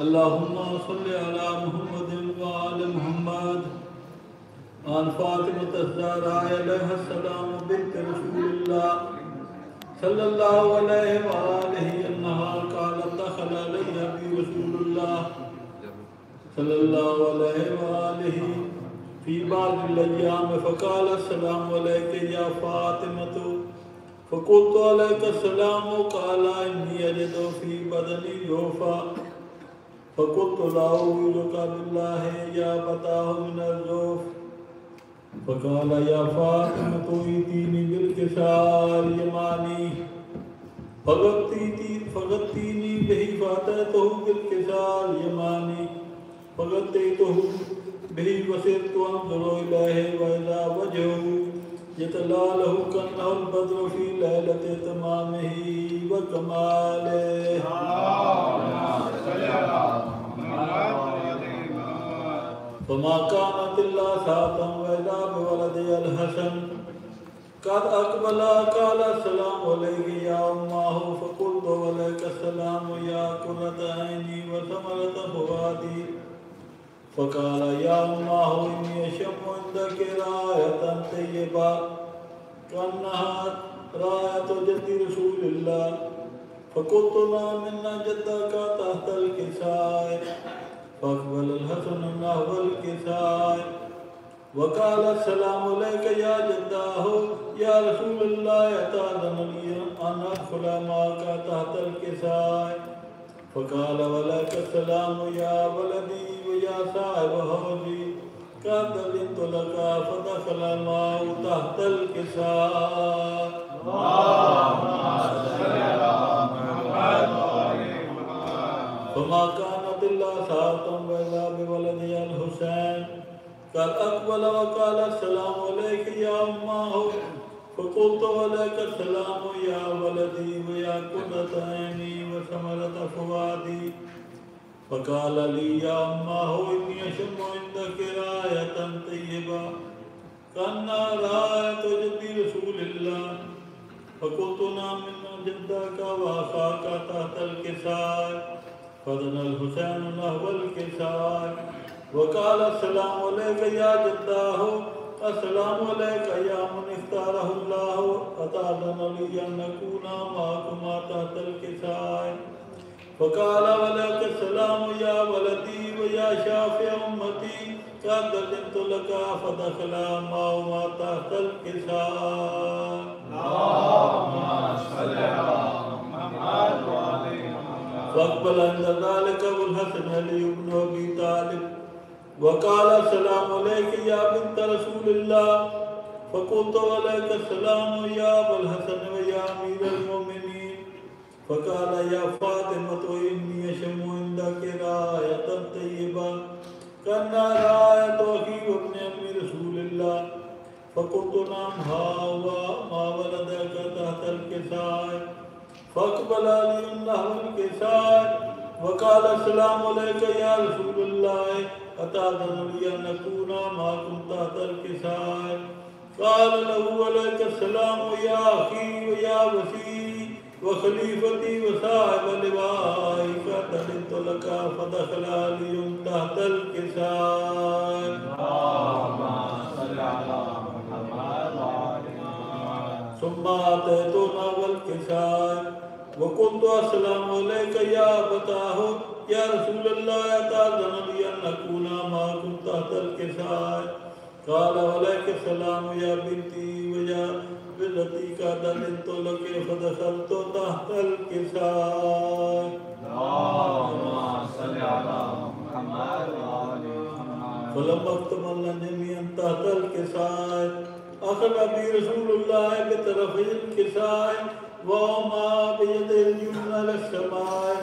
अल्लाहुम्मा सल्लि अला मुहम्मदिन व आलि मुहम्मद। आन फातिमा ज़हरा अलैहा सलाम बिन्त रसूलिल्लाह सल्लल्लाहु अलैहि व आलिहि अन्नहा क़ालत दख़ल अलैया बि रसूलुल्लाह सल्लल्लाहु अलैहि व आलिहि फ़ी बाज़िल अय्याम फ़क़ाल अस्सलामु अलैका या फ़ातिमतु फ़क़ुल्तु अलैका अस्सलाम क़ाल इन्नी अजिदु फ़ी बदनी ज़ुफ़ा फ़क़ुल्तु ला अऊज़ुबिका बिल्लाहि या बताहु मिनज़्ज़ुफ़ फ़क़ाल या फ़ातिमतु ईतीनी बिल्किसाल यमानी फ़ग़त्तीनी बिही फ़अतैतुहु बिल्किसाल यमानी फ़ग़त्तैतुहु बिही वसिरतु अंज़ुरु इलैहि व इज़ा वजहुहु यतलालहु कन्नहुल बद्रु फ़ी लैलति तमामिही व कमालिही। फमा कानत इल्ला सातम व इज़ा बिवलदिहिल हसन क़द अक़बला क़ाल अस्सलामु अलैका या उम्महु फ़क़ुल्तु व अलैका अस्सलाम या क़ुर्रत ऐनी व समरत फ़ुआदी फ़क़ाल या उम्महु इन्नी अशम्मु इंदकी रायतन तय्यबा कअन्नहा रायतु जद्दी रसूलिल्लाह फ़क़ुल्तु नअम इन्ना जद्दका तहतल किसाए फ़अक़बल अल-हसन नहवल किसाए वक़ाल अस्सलामु अलैका या जद्दाहु या रसूलल्लाह अताज़नु ली अन अदख़ुला मअका तहतल किसाए फ़क़ाल वलैका अस्सलाम या वलदी व या साहिब हौज़ी क़द अज़िनतु लका फ़दख़ला मअहु तहतल किसाए। फमा कानत इल्ला सातम व इज़ा बिवलदिहिल हुसैन क़द अक़बल व क़ाल अस्सलामु अलैका या उम्महु फ़क़ुल्तु व अलैका अस्सलाम या वलदी व या क़ुर्रत ऐनी व समरत फ़ुआदी फ़क़ाल ली या उम्महु इन्नी अशम्मु इंदकी रायतन तय्यबा कअन्नहा रायतु जद्दी रसूलिल्लाह फ़क़ुल्तु नअम इन्ना जद्दका व अख़ाका तहतल किसाए फ़दना अल-हुसैन नहवल किसाए वक़ाल अस्सलामु अलैका या जद्दाहु अस्सलामु अलैका या मन इख़्तारहुल्लाहु अताज़नु ली अन नकूना मअकुमा तहतल किसाए फ़क़ाल वलैका अस्सलाम या वलदी व या शाफ़िअ उम्मती क़द अज़िनतु लका फ़दख़ला मअहुमा तहतल किसाए। फ़अक़बल इंद ज़ालिका अबुल हसन अली इब्न अबी तालिब वक़ाल अस्सलामु अलैका या बिन्त रसूलिल्लाह फ़क़ुल्तु व अलैका अस्सलाम या अबुल हसन व या अमीरल मोमिनीन फ़क़ाल या फ़ातिमतु इन्नी अशम्मु इंदकी रायतन तय्यबा कअन्नहा रायतु अख़ी व इब्न अम्मी रसूलिल्लाह फ़क़ुल्तु नअम हा हुवा मा वलदका तहतल किसाए फ़अक़बल अली नहवल किसाए वक़ाल अस्सलामु अलैका या रसूलल्लाह अताज़नु ली अन नकूना मअकुम तहतल किसाए क़ाल लहू अलैका अस्सलाम या अख़ी व या वसी व ख़लीफ़ती व साहिब लिवाई क़द अज़िनतु लका फ़दख़ला अली तहतल किसाए। सुम्मा अतैतु नहवल किसाए वक़ुल्तु अस्सलामु अलैका या अबताहु या रसूलल्लाह अताज़नु ली अन नकूना मअकुम तहतल किसाए क़ाल वलैका अस्सलाम या बिन्ती व या बिलती क़द अज़िनतु लकी फ़दख़लतु तहतल किसाए। फलम्मा इख्तमलना जमीअन तहतल किसाए अख़ज़ बी रसूलुल्लाह बितरफ़िल किसाए वमा बियदिल युमना इलस्समाए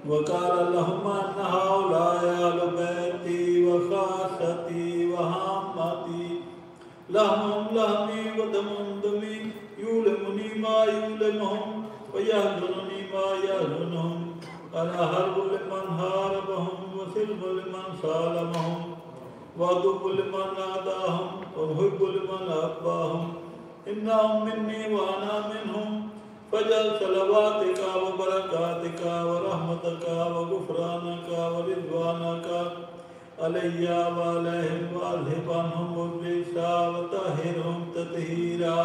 वक़ाल लहुम्मा इन्ना हाउलाए अहलु बैती व ख़ासती व हाम्मती लहुम लहमी व दमुम दमी युलमुनी मा युलमुहुम व यहज़ुनुनी मा यहज़ुनुहुम अना हर्बु लिमन हारबहुम व सिल्बु लिमन सालमहुम व अदुब्बु लिमन आदाहुम व मुहिब्बु लिमन अहब्बाहुम इन्नहुम मिन्नी व अना मिनहुम फजल सलवातिका व बरकातिका व रहमतका व गुफरानका व रिज़वानका अलैया व अलैहिम व अज़हिब अन्हुम मुर्रिसा व तहिरहुम तत्हीरा।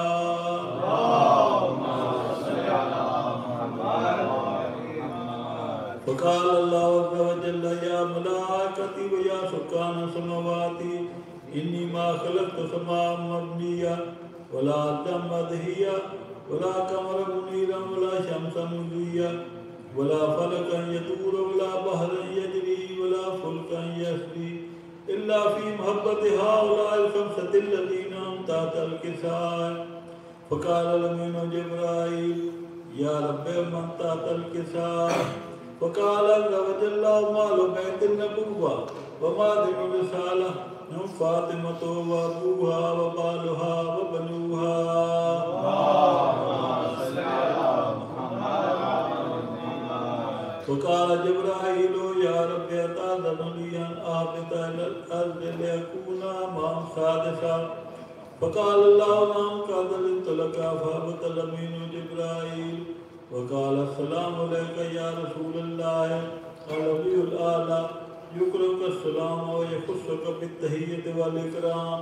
फ़क़ाल अल्लाहु अज़्ज़ व जल्ल या मलाइकती व या सुकान समावाती इन्नी मा खलक़्तु समाअन मबनिया वला अर्दन मदहिया वला कमरन मुनीरन वला शमसन मुज़िया वला फलकन यदूर वला बहरन यजरी वला फुल्कन यसरी इल्ला फ़ी महब्बति हाउलाइल ख़म्सति लज़ीना ताहतल किसाय। फ़क़ाल अमीनु जिब्राईल या रब्बि मन ताहतल किसाय। फ़क़ाल अज़्ज़ व जल्ल मालु बैतिन नबुव्वा व मादिनु रिसाला फ़ातिमतु व अबूहा व बालुहा व बनूहा। फ़क़ाल जिब्राईलु या रब्बि अताज़नु ली अन अहबित इलल अर्ज़ि लियकूना मअहुम सादिसा। फ़क़ाल अल्लाहु नअम क़द अज़िनतु लका फ़अहबतल अमीनु जिब्राईल वक़ाल अस्सलामु अलैका या रसूलल्लाह अलनबियुल आला युक़रउका अस्सलाम व यख़ुस्सुका बित्तहिय्यति वल इकराम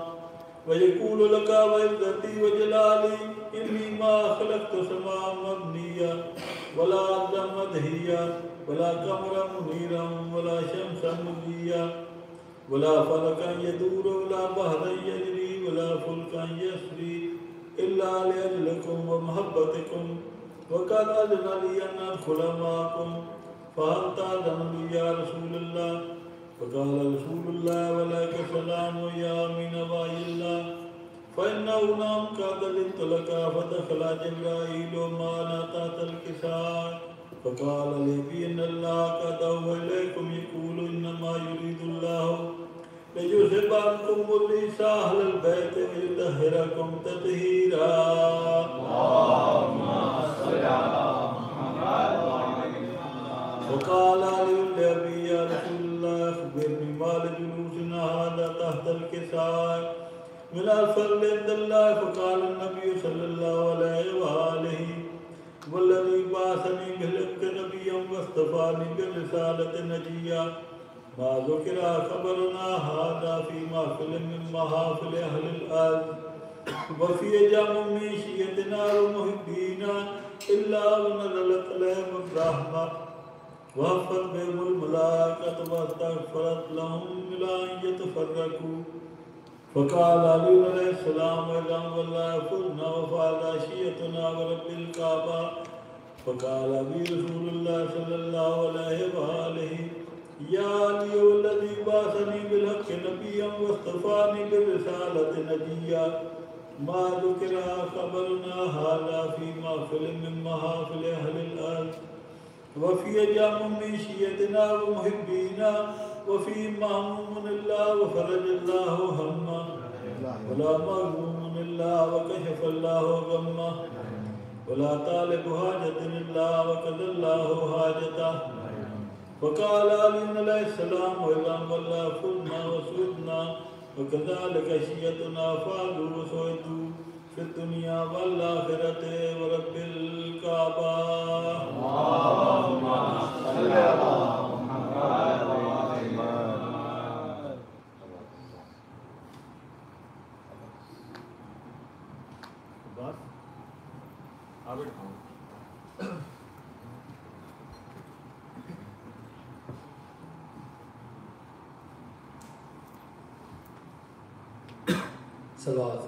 व यक़ूलु लका व इज़्ज़ती व जलाली इन्नी मा ख़लक़्तु समाअन मबनिया वला अर्दन मदहिया वला कमरन मुनीरन वला शमसन मुज़िया वला फलकन यदूर वला बहरन यजरी वला फुल्कन यसरी इल्ला लिअजलिकुम व महब्बतिकुम वक़द अज़िन ली अन अदख़ुल मअकुम फ़हल ताज़नु ली या रसूलल्लाह। फ़क़ाल रसूलुल्लाह वलैका सलाम या अमीन वाइल्लाह फ़इन्नहु नअम क़द अज़िनतु लका फ़दख़ल जिब्राईलु मअना ताहतल किसाय फ़क़ाल ली बिअन्नल्लाह क़द अवहा इलैकुम यक़ूलु इन्नमा युरीदुल्लाहु लियुज़हिबा अन्कुम अर्रिजसा अहलल बैति व युतahhirakum तत्हीरा। फ़क़ाल अली अबी या रसूलल्लाह अख़बिरनी मा लिजुलूसिना हाज़ा तहतल किसाय मिनल फ़ज़्लि इंदल्लाह। फ़क़ाल अन्नबिय्यु सल्लल्लाहु अलैहि व आलिहि वल्लज़ी बअसनी बिल हक़्क़ि नबिय्यन वस्तफ़ानी बिर्रिसालति नजिय्या मा ज़ुकिरा ख़बरुना हाज़ा फ़ी महफ़िलिन मिन महाफ़िलि अहलिल अर्ज़ व फ़ी जम्मिन मिन शिय्यतिना व मुहिब्बीना इल्ला व नज़लत अलैहिमुर रहमा व हफ़्फ़त बिहिमुल मलाइकतु व इस्तग़फ़रत लहुम इला अन यतफ़र्रक़ू। फ़क़ाल अली अलैहिस्सलाम इज़ा वल्लाहि फ़ुज़ना व फ़ाज़ा शिय्यतुना व रब्बिल काबा। फ़क़ाल अबी रसूलुल्लाह सल्लल्लाहु अलैहि व आलिहि या अली वल्लज़ी बअसनी बिल हक़्क़ि नबिय्यन वस्तफ़ानी बिर्रिसालति नजिय्या मा ज़ुकिरा ख़बरुना हाज़ा फ़ी महफ़िलिन मिन महाफ़िलि अहलिल अर्ज़ व फ़ी जम्मिन मिन शिय्यतिना व मुहिब्बीना व फ़ी महमूमिन इल्ला व फ़रजल्लाहु हम्मा वला मग़मूमिन इल्ला व कशफ़ल्लाहु गम्मा वला तालिबु हाजतिन इल्ला व क़ज़ल्लाहु हाजतह। फ़क़ाल अली अलैहिस्सलाम इज़ा वल्लाहि फ़ुज़ना व सुइदना व कज़ालिक शिय्यतुना फ़ाज़ू व सुइदू फ़िद दुनिया वल आख़िरति व रब्बिल काबा। सलावत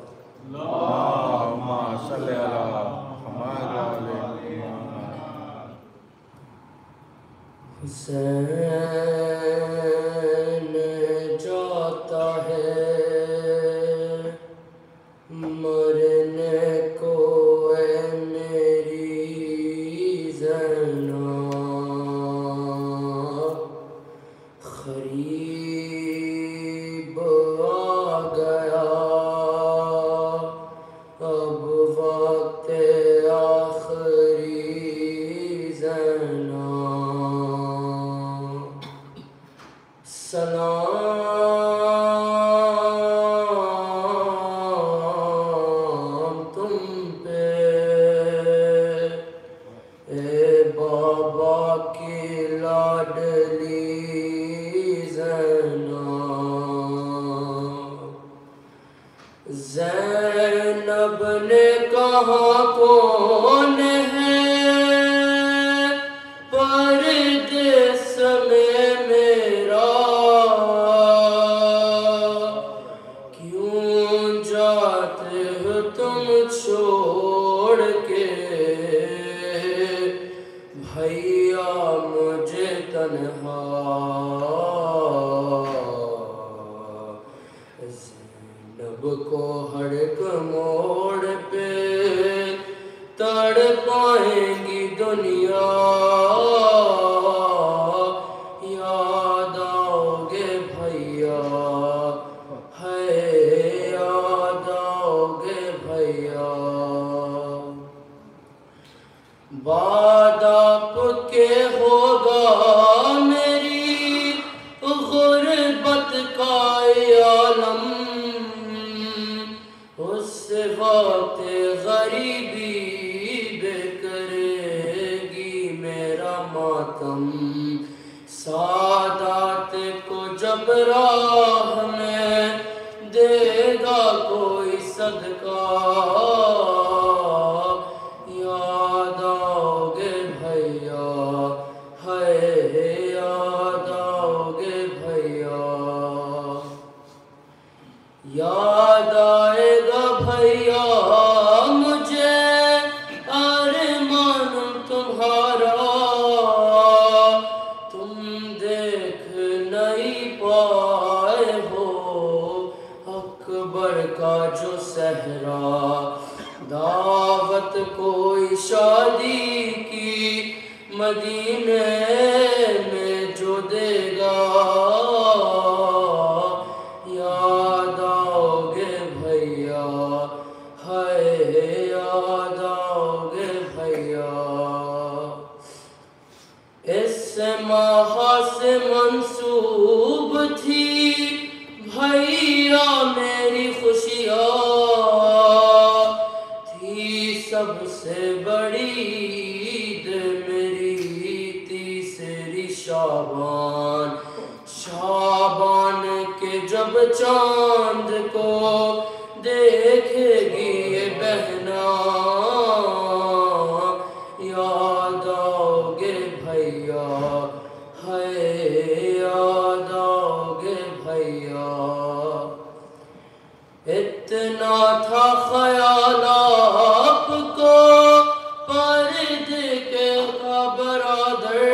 अल्लाहुम्मा सल्लि अला मुहम्मद व अला आलि हुसैन जाता है मरने को ऐ मेरी ज़ैना ख़रीब आ गया अब वक्त आखिरी ज़ैना सलाम तुम पे लाडली ज़ैनब ने कहा कौन है परदेस में मेरा, क्यों जाते हो तुम छोड़ के भैया मुझे तन्हा। ज़ैनब को हर एक मोड़ पे तड़ पाएंगी दुनिया, याद आओगे भैया, है याद आओगे भैया। बाद आपके होगा मेरी गुर्बत का आलम, उस वक्त गरीबी करेगी मेरा मातम। सादात को जब राह में देगा कोई सदका, याद आओगे भैया, है याद आओगे भैया। याद आएगा भैया मुझे अरमान तुम्हारा, तुम देख नहीं पाए हो अकबर का जो सहरा। दावत कोई शादी की मदीने में जो देगा, याद आओगे भैया, है याद आओगे भैया। इस माह से मंसूब थी भैया मेरी खुशियाँ, थी सबसे बड़ी ईद मेरी तीसरी शाबान। शाबान के जब चांद को देखेगी ये बहना, याद आओगे भैया, है याद आओगे भैया। इतना था ख्याल आपको पर्दे के बरादर,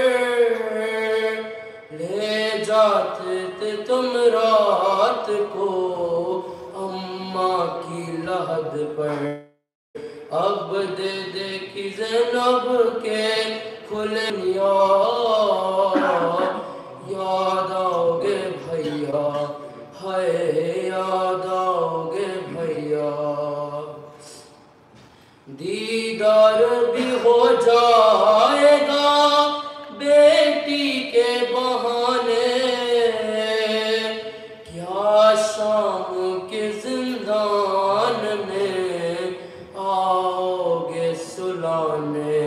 ले जाते थे तुम रात को अम्मा की लहद पर। अब दे देखी ज़ैनब के खुले याद आओगे भैया, है याद आओगे भैया। दीदार भी हो जाएगा बेटी के बहाने, क्या शाम के जिंदान में आओगे सुलाने।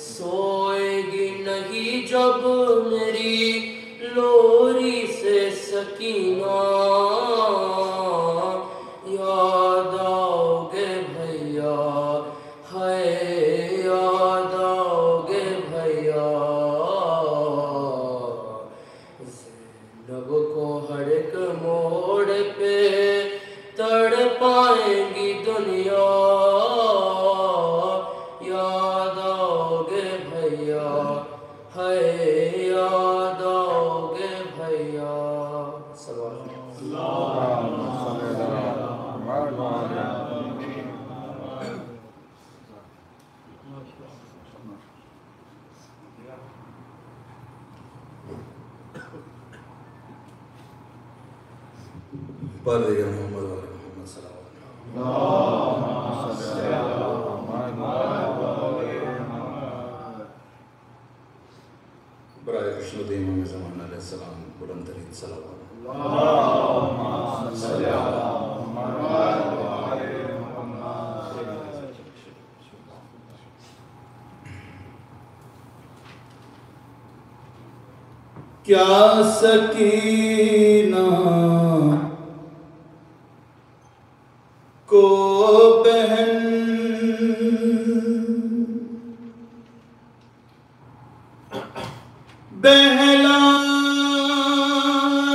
सोएगी नहीं जब मेरी लोरी से सकीना, याद आओगे भैया, है याद आओगे भैया। ज़ैनब को हर एक मोड़ पे तड़ पाएंगी दुनिया, याद आओगे भैया, है याद आओगे भैया। पढ़ दिया मोहम्मद और मोहम्मद सल्लल्लाहु बराए कृष्ण इमाम ज़मान अलैहिस्सलाम बुलंद तरीन सलावत। क्या सकीना को बहन बहला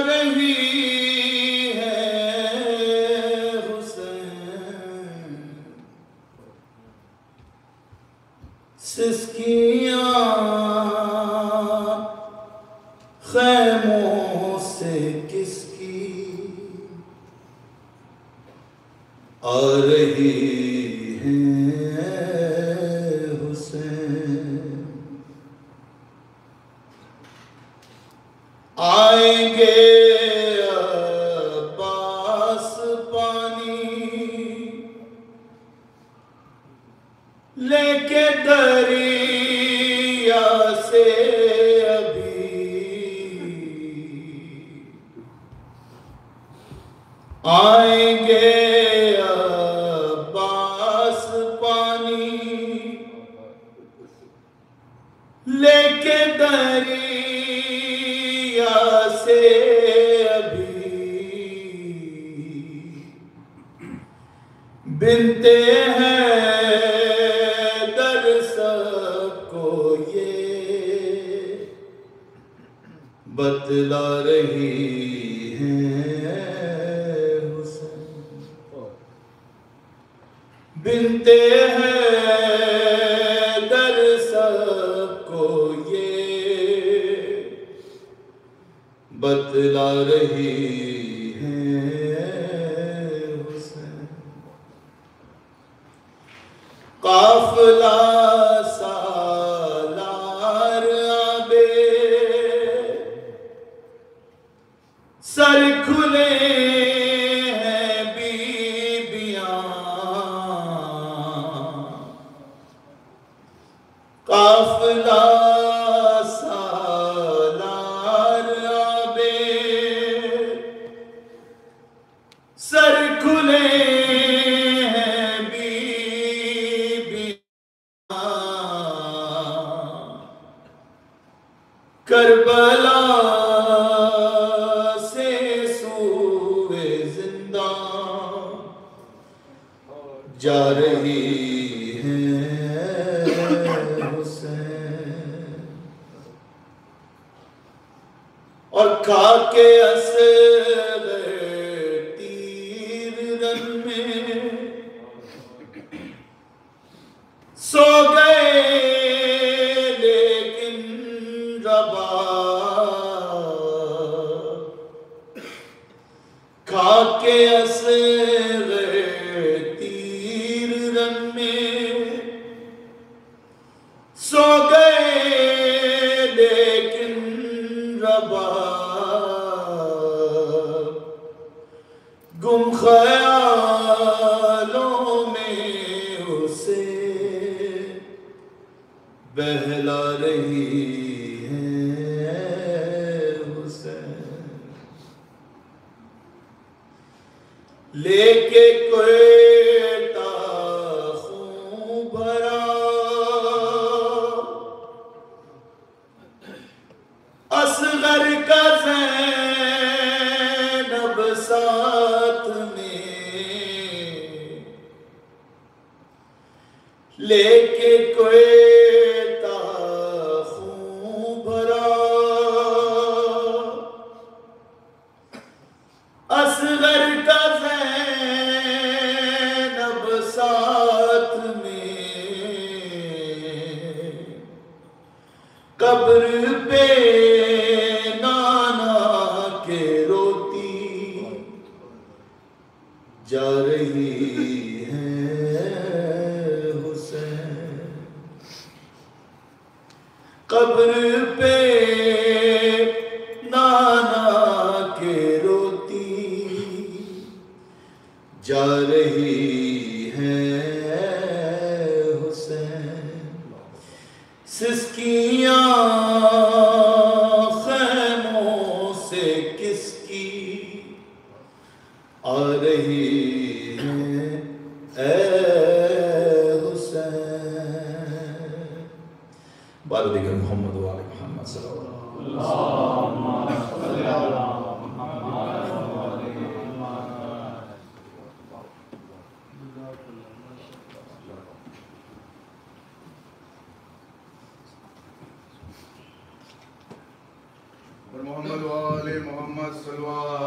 रही है हुसैन, सिसकियां खैमों से किसकी आ रही है हुसैन। आएंगे अब्बास पानी लेके दरिया से आएंगे अब्बास पानी लेके दरिया से अभी, बिनते हैं दर सबको ये बतला रही है बिनते हैं दर सबको ये बतला रही है हुसैन। काफिला सालार आबे सर खुले काफिला सालार आबे सर खुले हैं बीबियां, करबला से सूए जिंदा जा रही और खाके असर तीर रन में सो गए लेकिन रबा खाके असर तीर रन में सो गए लेकिन रबा गुम ख्यालों में उसे बहला रही है हुसैन। लेके कोयटा खून भरा असगर का ज़ैनब साथ में लेके कोयटा खून भरा असगर का ज़ैनब और मोहम्मद वाले मोहम्मद सल्लल्लाहु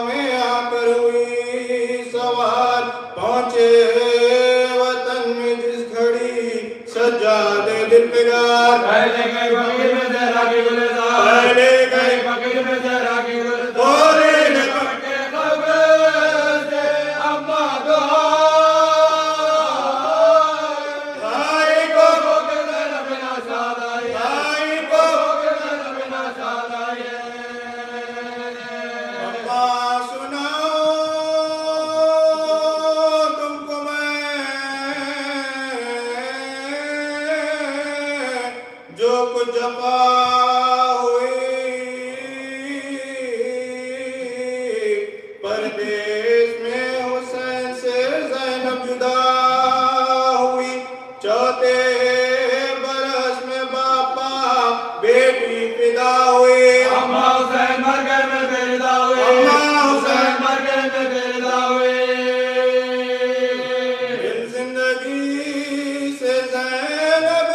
में आकर हुई सवार पहुँचे फिगार, पहले गए फकीर में जहरा की गुलजार, पहले गए फकीर में जहरा की गुलजार, बोले न के खबर से अम्मा दुआ भाई को के जहरा बिना शादाई, भाई को के जहरा बिना शादाई। अम्मा सुनाओ तुमको मैं जो कुछ जफा हुई परदेश में हुसैन से ज़ैनब जुदा हुई, चौथे बरस में बापा बेटी फिदा हुई। अम्मा हुसैन मर गए मैं बेरिदा हुए, अम्मा हुसैन मर गए मैं बेरिदा हुए। दिल जिंदगी से ज़ैनब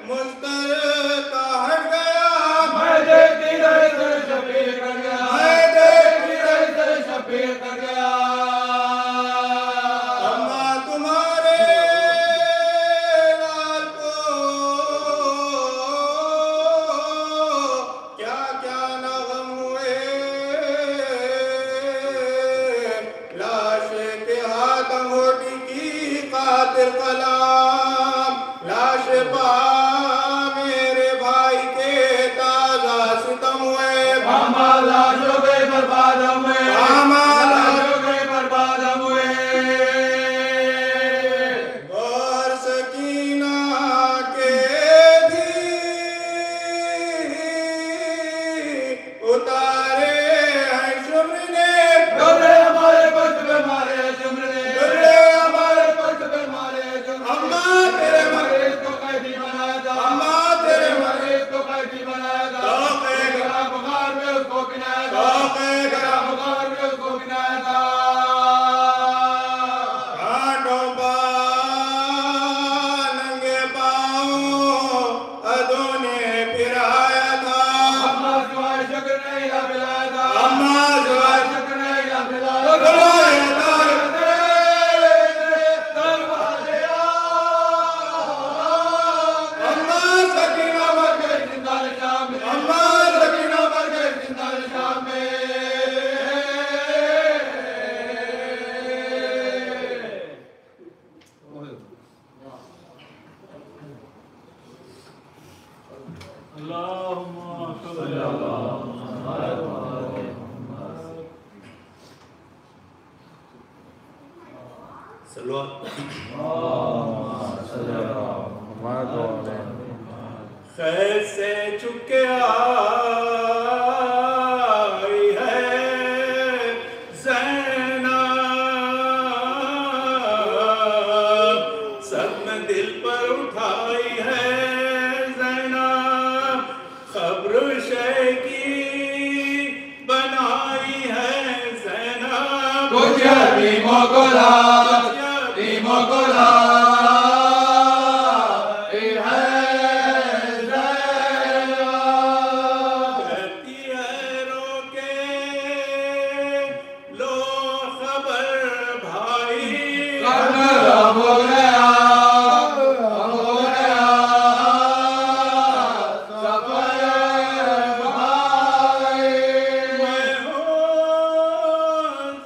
मुस्तरका हट गया, मैं देखती रही तो शबीर कर गया, मैं देखती रही तो शबीर कर गया। अम्मा तुम्हारे लाल को क्या क्या न गम हुए, लाश के हाथ अंगूठी की खातिर कलाम, लाश पा मेरे भाई के ताजा सितम हुए, अम्मा लाशों गए बर्बाद हम हुए, अम्मा लाशों गए बर्बाद हम हुए। और सकीना के भी उतारे हैं शुम्र ने, डोले हमारे पक्ष पे मारे जुम्र ने, डोले हमारे पक्ष पे मारे जुम्र ने। अम्मा तेरे मरीज को कैदी बनाया था, अम्मा तेरे मरीज को कैदी बनाया था, तो कहेगा, गला बुखार में उसको पिलाया तो था, कहेगा, गला बुखार में उसको पिलाया था। हाथों पर नंगे पाँव अदोने फिराया था, अम्मा सिवाय शुक्र नहीं ला पिलाया था, अम्मा सिवाय शुक्र नहीं ला पिलाया था। फिराया था। अम्मा सकीना मर गई, जिंदा निशान में, अम्मा सकीना मर गई, जिंदा निशान में। अल्लाहुम्मा सल्ली अला खैर से चुके आई है ज़ैनब, सदमे दिल पर उठाई है ज़ैनब, खब्र शय की बनाई है ज़ैनब, कुछ रीमों को ला, रीमों को ला, ये है ज़ैनब। कहती है रो के लो खबर भाई, कब्र हो गया, हो गया, सफर भाई। मैं हूँ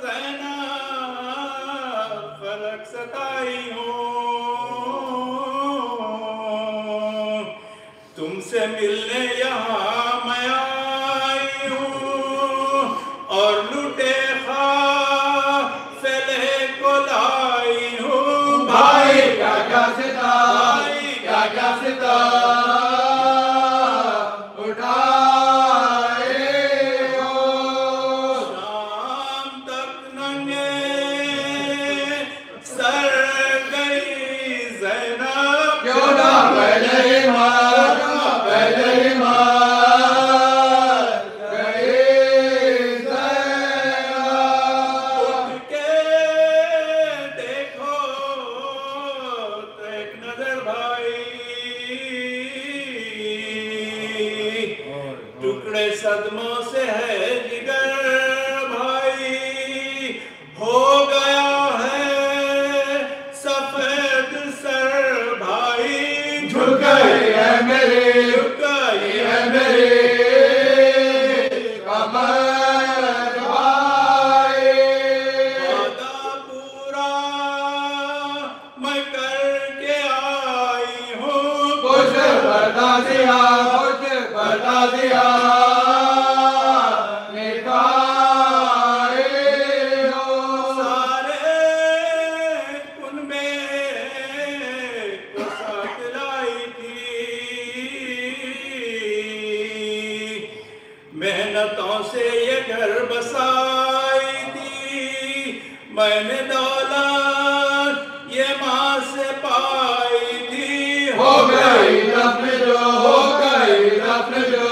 ज़ैनब, फलक सताई हूँ, तुमसे मिलने यहाँ मैं आई हूँ, और लुटे काफ़िले को लाई हूँ। भाई क्या क्या सिता, भाई क्या क्या सिता उठाए हो। शाम तक नंगे सर गई ज़ैनब, क्यों ना पहले ही मार, पहले ही मार। मैंने दौलत ये माँ से पाई थी, हो गई दफन जो, हो गई दफन जो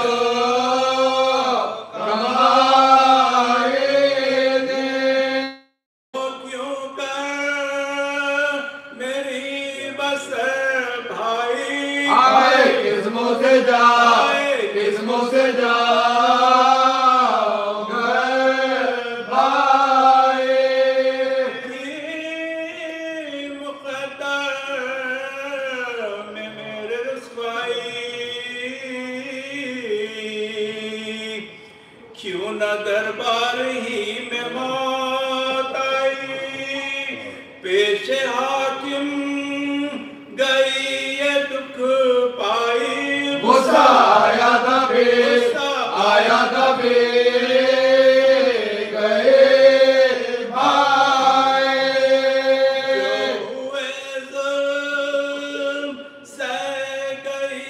कमाई थी। क्यों कर मेरी बसर भाई, आए किस्मों से जाए, किस्मों से जाए दरबार ही में मौत आई, पेश हाकिम गई ये दुख पाई। गुस्सा आया था फिर, आया था फिर गए भाई, जो हुए ज़ुल्म सह गई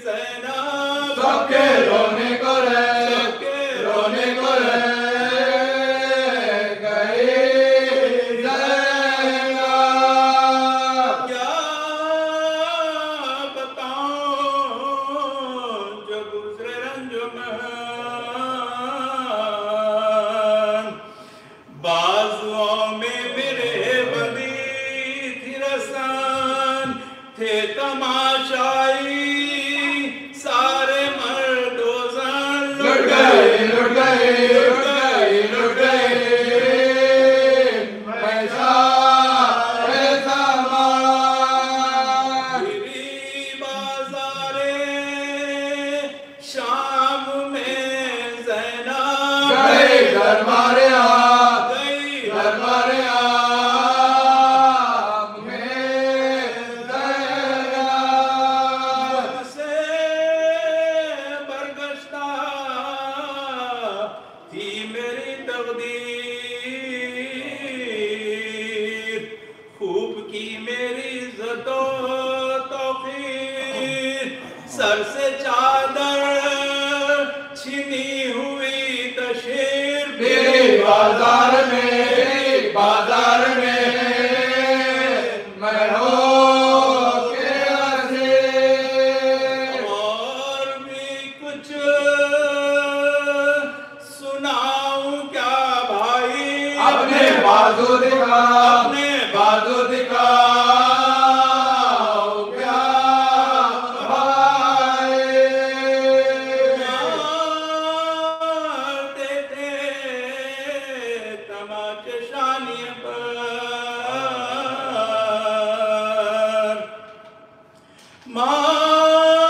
ज़ैनब, सबके रोने को रहे, रोने को रह गए ज़ैनब। क्या बताऊं जो गुज़रे रंजुमन, बाजुओं में मेरे बंदी थी रसन, थे तमाशाई सारे मर्दोज़न, लुट गए, लुट गए, लुट गए, लुट गए पैसा, पैसा मार। गिरी बाज़ारे शाम में ज़ैनब, गए घर मारे आ, गई घर मारे आ से बरगश्ता थी मेरी तकदीर, खूब की मेरी इज्जतो तौकीर, सर से चादर छिनी हुई तशहीर, मेरे बाजार में, बाजार में मैं हो के हंसे। और भी कुछ सुनाऊं क्या भाई, अपने बाजू दिखा, अपने बाजू दिखा क्या भाई। मारते थे तमाचे शानी पर, मारते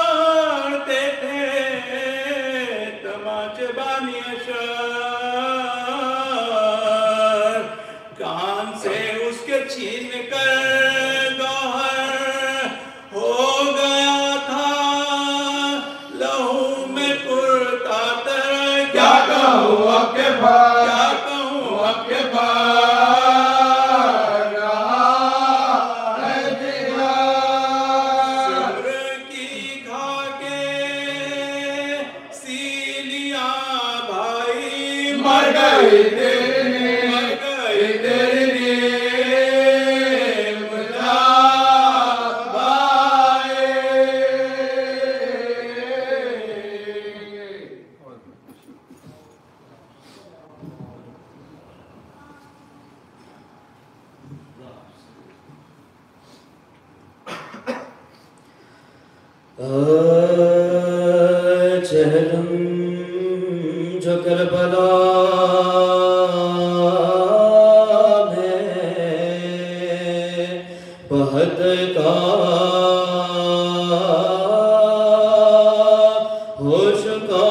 थे तमाचे बानिया शर, कान से उसके छीन कर गौहर हो गया था लहू में कुर्ता तर। क्या कहूँ अब के भाई, क्या कहूँ अब के भाई रहा है जिया। सिमर की खाके सीलियाँ भाई, मर गई तेरी, मर गई तेरी मुझा भाई। चहलम जो करबला में बहुत का हो चुका,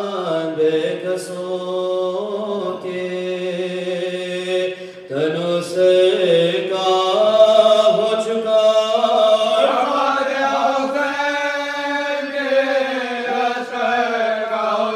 पैमान बेकसों के तनु से का हो चुका। हमारे हुसैन के असर का हो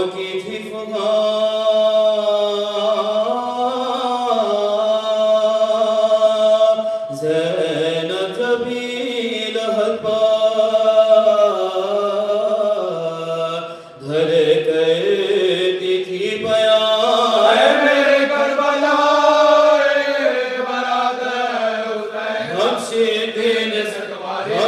की थी फुगा ज़ैनब जबील हल्पा धर करती थी बयान मेरे करबला हमसे दिन से तुम्हारे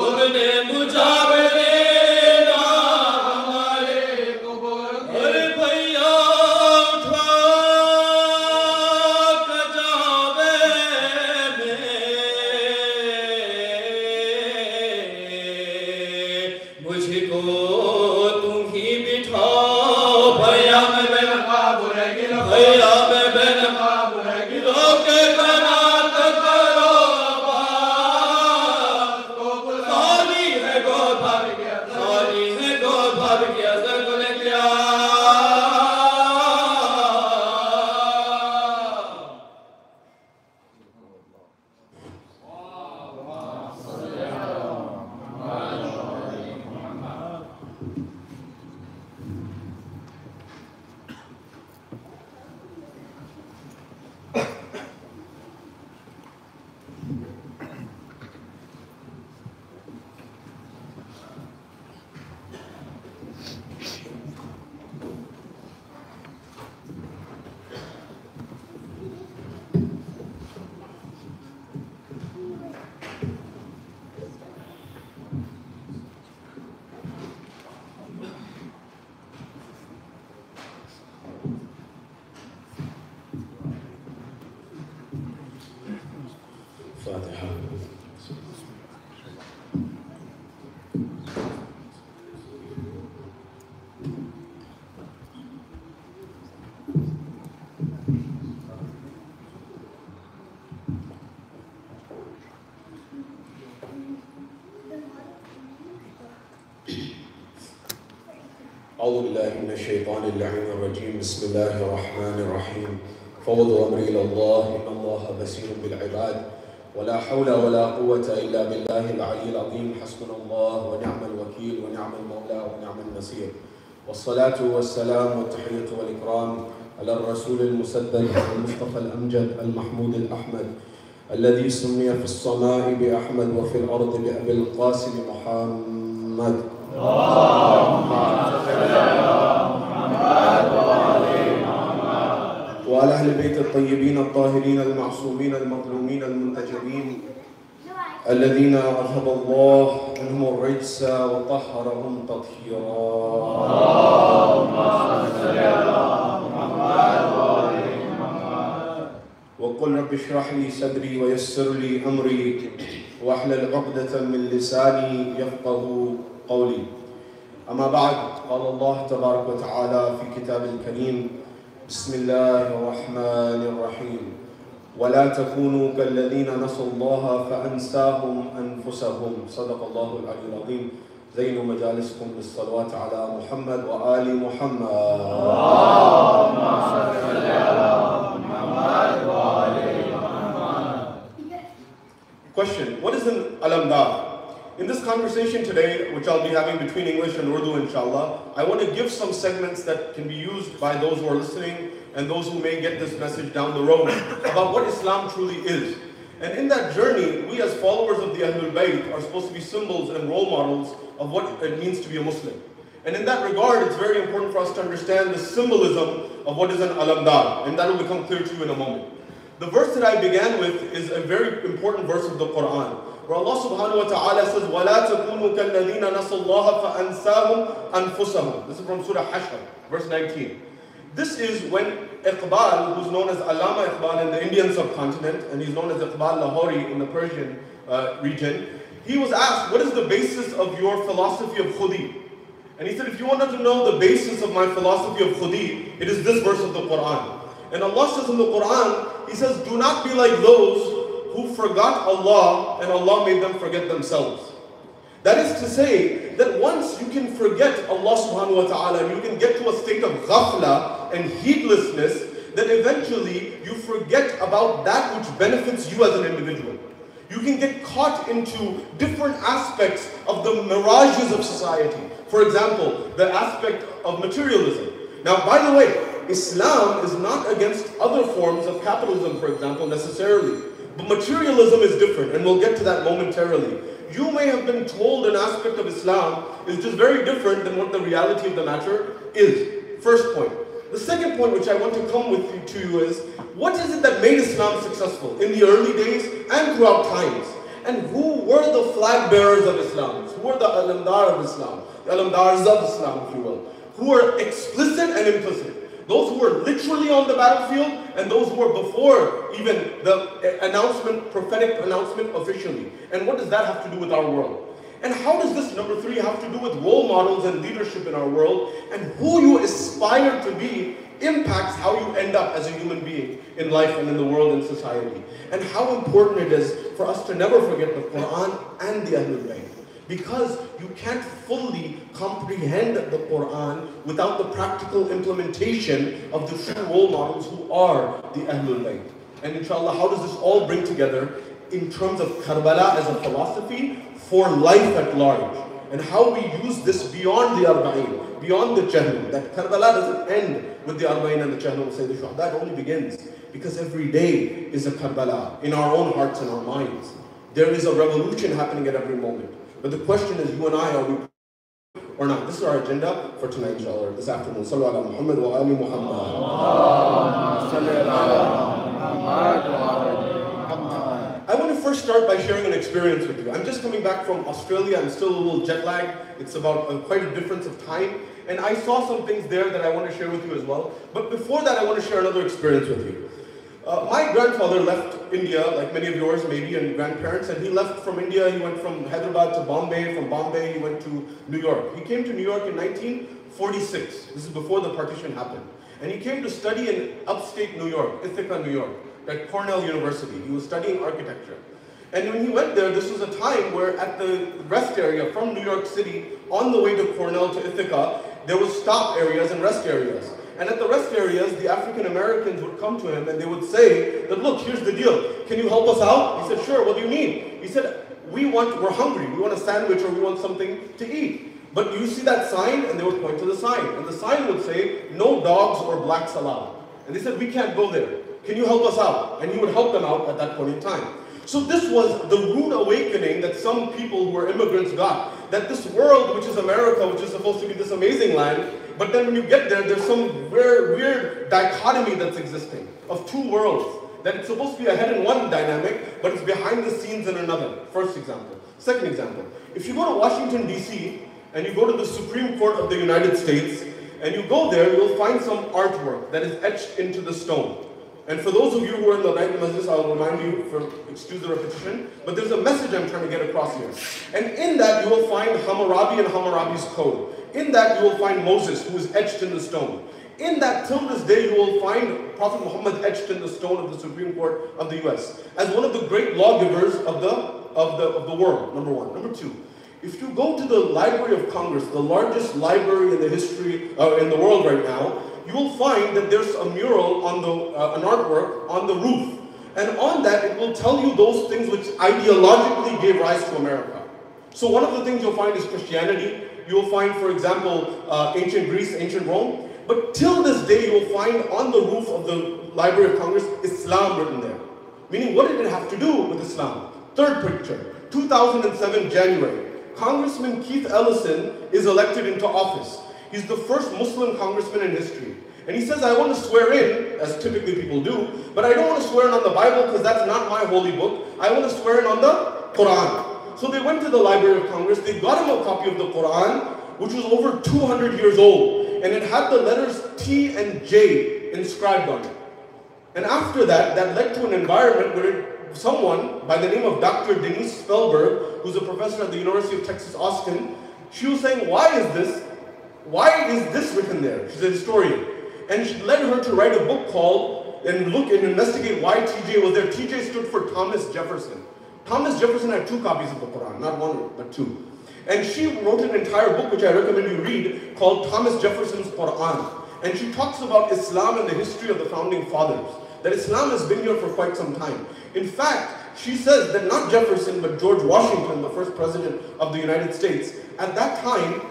तुमने الفاتحة. أعوذ بالله من الشيطان اللعين الرجيم. بسم الله الرحمن الرحيم. فوض أمري إلى الله إن الله بصير بالعباد ولا حول ولا قوة إلا بالله العلي العظيم. حسبنا الله ونعم الوكيل ونعم المولى ونعم النصير. والصلاة والسلام والتحية والإكرام على الرسول المسدد المصطفى الأمجد المحمود الأحمد الذي سمي في السماء بأحمد وفي الأرض بأبي القاسم محمد. وعلى أهل البيت الطيبين الطاهرين المعصومين المظلومين المنتجبين الذين أذهب الله عنهم الرجس وطهرهم تطهيرا. وقل رب اشرح لي صدري ويسر لي أمري واحلل عقدة من لساني يفقه قولي. أما بعد، قال الله تبارك وتعالى في كتاب الكريم: بسم الله الرحمن الرحيم. ولا تكونوا كالذين نسوا الله فأنساهم أنفسهم. صدق الله العلي العظيم. زينوا مجالسكم بالصلوات على محمد وآل محمد. اللهم صل على محمد وآل محمد. Question: what is an alamdar? In this conversation today, which I'll be having between English and Urdu inshallah, I want to give some segments that can be used by those who are listening and those who may get this message down the road about what Islam truly is. And in that journey, we as followers of the Ahlul Bayt are supposed to be symbols and role models of what it means to be a Muslim. And in that regard, it's very important for us to understand the symbolism of what is an alamdar, and that will become clear to you in a moment. The verse that I began with is a very important verse of the Quran, where Allah subhanahu wa ta'ala says, وَلَا تَكُونُوا كَالَّذِينَ نَسَوا اللَّهَ فَأَنْسَاهُمْ أَنفُسَهُم. This is from Surah Hashr, verse 19. This is when Iqbal, who's known as Allama Iqbal in the Indian subcontinent, and he's known as Iqbal Lahori in the Persian region, he was asked, what is the basis of your philosophy of khudi? And he said, if you wanted to know the basis of my philosophy of khudi, it is this verse of the Quran. And Allah says in the Quran, He says, do not be like those who forgot Allah and Allah made them forget themselves. That is to say that once you can forget Allah subhanahu wa ta'ala, you can get to a state of ghafla and heedlessness, then eventually you forget about that which benefits you as an individual. You can get caught into different aspects of the mirages of society. For example, the aspect of materialism. Now, by the way, Islam is not against other forms of capitalism, for example, necessarily. But materialism is different, and we'll get to that momentarily. You may have been told an aspect of Islam is just very different than what the reality of the matter is. First point. The second point which I want to come with to you is, what is it that made Islam successful in the early days and throughout times? And who were the flag bearers of Islam? Who were the alamdar of Islam? The alamdars of Islam, if you will. Who were explicit and implicit. Those who were literally on the battlefield and those who were before even the announcement, prophetic announcement officially. And what does that have to do with our world? And how does this, number three, have to do with role models and leadership in our world? And who you aspire to be impacts how you end up as a human being in life and in the world and society. And how important it is for us to never forget the Quran and the Ahlul Bayt. Because you can't fully comprehend the Quran without the practical implementation of the true role models who are the Ahlul Bayt. And inshallah, how does this all bring together in terms of Karbala as a philosophy for life at large? And how we use this beyond the Arba'in, beyond the Chehlum. That Karbala doesn't end with the Arba'in and the Chehlum, say the Shohada, only begins. Because every day is a Karbala in our own hearts and our minds. There is a revolution happening at every moment. But the question is, you and I, are we or not? This is our agenda for tonight, inshallah, this afternoon. Sallu ala Muhammad wa ali Muhammad. I want to first start by sharing an experience with you. I'm just coming back from Australia. I'm still a little jet lagged. It's about quite a difference of time. And I saw some things there that I want to share with you as well. But before that, I want to share another experience with you. My grandfather left India, like many of yours maybe, and grandparents, and he left from India. He went from Hyderabad to Bombay. From Bombay, he went to New York. He came to New York in 1946. This is before the partition happened. And he came to study in upstate New York, Ithaca, New York, at Cornell University. He was studying architecture. And when he went there, this was a time where at the rest area from New York City, on the way to Cornell to Ithaca, there was stop areas and rest areas. And at the rest areas, the African Americans would come to him and they would say that, look, here's the deal. Can you help us out? He said, sure, what do you need? He said, we're hungry. We want a sandwich or we want something to eat. But you see that sign? And they would point to the sign. And the sign would say, no dogs or blacks allowed. And they said, we can't go there. Can you help us out? And he would help them out at that point in time. So this was the rude awakening that some people who were immigrants got. That this world, which is America, which is supposed to be this amazing land, but then when you get there, there's some weird dichotomy that's existing of two worlds. That it's supposed to be ahead in one dynamic, but it's behind the scenes in another. First example. Second example. If you go to Washington, D.C., and you go to the Supreme Court of the United States, and you go there, you'll find some artwork that is etched into the stone. And for those of you who are in the right Majlis, I'll remind you, excuse the repetition, but there's a message I'm trying to get across here. And in that, you will find Hammurabi and Hammurabi's code. In that, you will find Moses, who is etched in the stone. In that, till this day, you will find Prophet Muhammad etched in the stone of the Supreme Court of the US as one of the great lawgivers of the world, number one. Number two, if you go to the Library of Congress, the largest library in the history, in the world right now, you will find that there's a mural on an artwork on the roof. And on that, it will tell you those things which ideologically gave rise to America. So one of the things you'll find is Christianity. You'll find, for example, ancient Greece, ancient Rome. But till this day, you will find on the roof of the Library of Congress, Islam written there. Meaning, what did it have to do with Islam? Third picture, 2007 January. Congressman Keith Ellison is elected into office. He's the first Muslim congressman in history. And he says, I want to swear in, as typically people do, but I don't want to swear in on the Bible because that's not my holy book. I want to swear in on the Quran. So they went to the Library of Congress, they got him a copy of the Quran, which was over 200 years old. And it had the letters T and J inscribed on it. And after that, that led to an environment where someone by the name of Dr. Denise Spellberg, who's a professor at the University of Texas, Austin, she was saying, why is this written there? She's a historian. And she led her to write a book called, and look and investigate why TJ was there. TJ stood for Thomas Jefferson. Thomas Jefferson had 2 copies of the Quran, not 1, but 2. And she wrote an entire book, which I recommend you read, called Thomas Jefferson's Quran. And she talks about Islam and the history of the founding fathers. That Islam has been here for quite some time. In fact, she says that not Jefferson, but George Washington, the first president of the United States, at that time,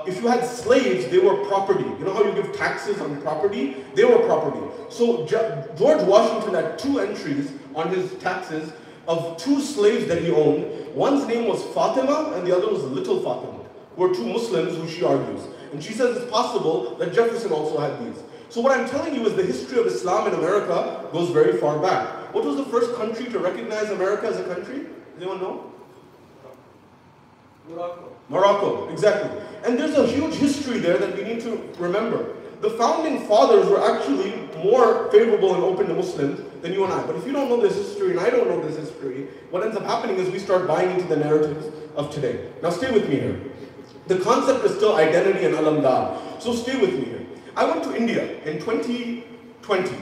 if you had slaves, they were property. You know how you give taxes on property? They were property. So George Washington had 2 entries on his taxes of 2 slaves that he owned. One's name was Fatima and the other was Little Fatima, who are 2 Muslims who she argues. And she says it's possible that Jefferson also had these. So what I'm telling you is the history of Islam in America goes very far back. What was the first country to recognize America as a country? Does anyone know? Morocco, exactly. And there's a huge history there that we need to remember. The founding fathers were actually more favorable and open to Muslims than you and I. But if you don't know this history and I don't know this history, what ends up happening is we start buying into the narratives of today. Now stay with me here. The concept is still identity and alamdar. So stay with me here. I went to India in 2020,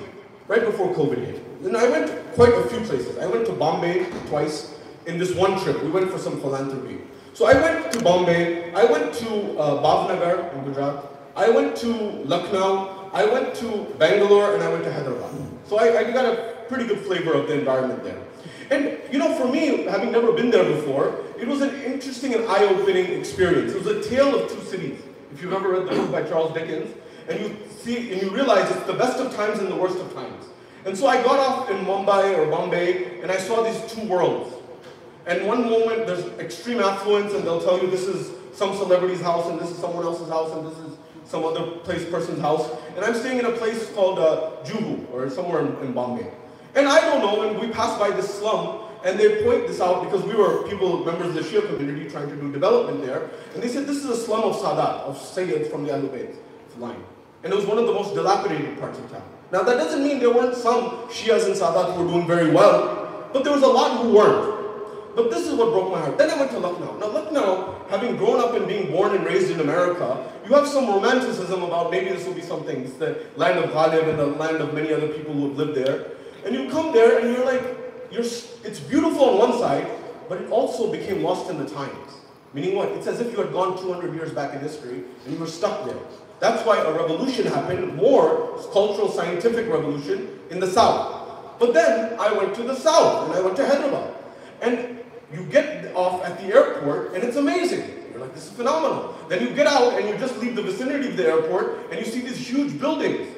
right before COVID hit. And I went quite a few places. I went to Bombay twice in this one trip. We went for some philanthropy. So I went to Bombay, I went to Bhavnagar in Gujarat, I went to Lucknow, I went to Bangalore, and I went to Hyderabad. So I got a pretty good flavor of the environment there. And you know, for me, having never been there before, it was an interesting and eye-opening experience. It was a tale of 2 cities. If you've ever read the book by Charles Dickens, and you see and you realize it's the best of times and the worst of times. And so I got off in Mumbai or Bombay, and I saw these 2 worlds. And one moment there's extreme affluence, and they'll tell you this is some celebrity's house, and this is someone else's house, and this is some other person's house. And I'm staying in a place called Juhu, or somewhere in Bombay. And I don't know, and we passed by this slum, and they point this out because we were members of the Shia community trying to do development there. And they said this is a slum of Sadat, of Sayyids from the Ahlul Bayt line. And it was one of the most dilapidated parts of town. Now that doesn't mean there weren't some Shias and Sadat who were doing very well, but there was a lot who weren't. But this is what broke my heart. Then I went to Lucknow. Now Lucknow, having grown up and being born and raised in America, you have some romanticism about maybe this will be something. It's the land of Ghalib and the land of many other people who have lived there. And you come there and you're like, it's beautiful on one side, but it also became lost in the times. Meaning what? It's as if you had gone 200 years back in history and you were stuck there. That's why a revolution happened, more cultural, scientific revolution in the south. But then I went to the south and I went to Hyderabad. And you get off at the airport and it's amazing. You're like, this is phenomenal. Then you get out and you just leave the vicinity of the airport and you see these huge buildings.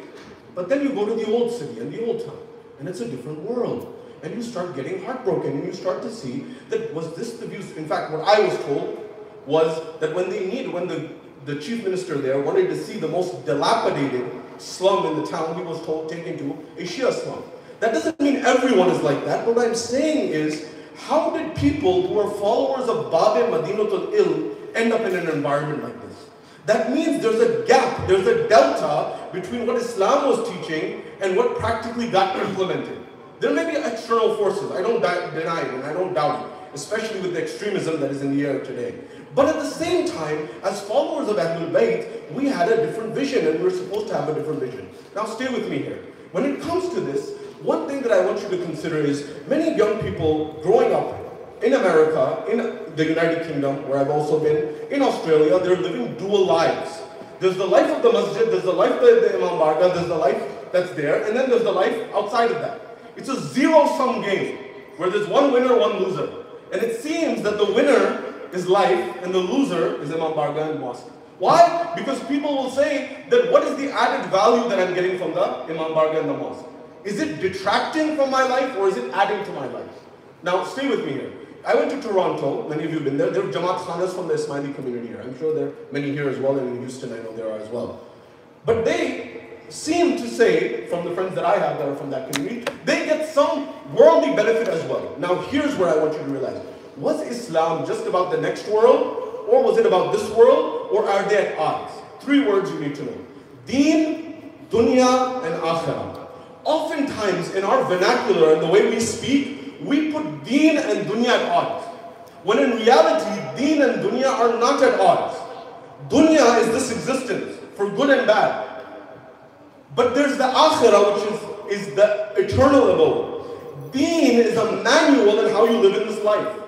But then you go to the old city and the old town and it's a different world. And you start getting heartbroken and you start to see that was this the views. In fact, what I was told was that when the chief minister there wanted to see the most dilapidated slum in the town, he was told taken to a Shia slum. That doesn't mean everyone is like that. What I'm saying is, how did people who are followers of Bab-e Madinatul Ilm end up in an environment like this? That means there's a gap, there's a delta between what Islam was teaching and what practically got implemented. There may be external forces, I don't deny it and I don't doubt it, especially with the extremism that is in the air today. But at the same time, as followers of Ahlul Bayt, we had a different vision and we were supposed to have a different vision. Now stay with me here. When it comes to this, one thing that I want you to consider is many young people growing up in America, in the United Kingdom, where I've also been, in Australia, they're living dual lives. There's the life of the masjid, there's the life of the Imam Barga, there's the life that's there, and then there's the life outside of that. It's a zero-sum game, where there's one winner, one loser. And it seems that the winner is life, and the loser is Imam Barga and mosque. Why? Because people will say that what is the added value that I'm getting from the Imam Barga and the mosque? Is it detracting from my life or is it adding to my life? Now stay with me here. I went to Toronto, many of you have been there. There are Jamaat Khanas from the Ismaili community here. I'm sure there are many here as well, and in Houston I know there are as well. But they seem to say, from the friends that I have that are from that community, they get some worldly benefit as well. Now here's where I want you to realize. Was Islam just about the next world, or was it about this world, or are they at odds? 3 words you need to know. Deen, dunya, and akhirah. Oftentimes in our vernacular and the way we speak, we put deen and dunya at odds. When in reality, deen and dunya are not at odds. Dunya is this existence, for good and bad. But there's the akhirah, which is the eternal abode. Deen is a manual in how you live in this life.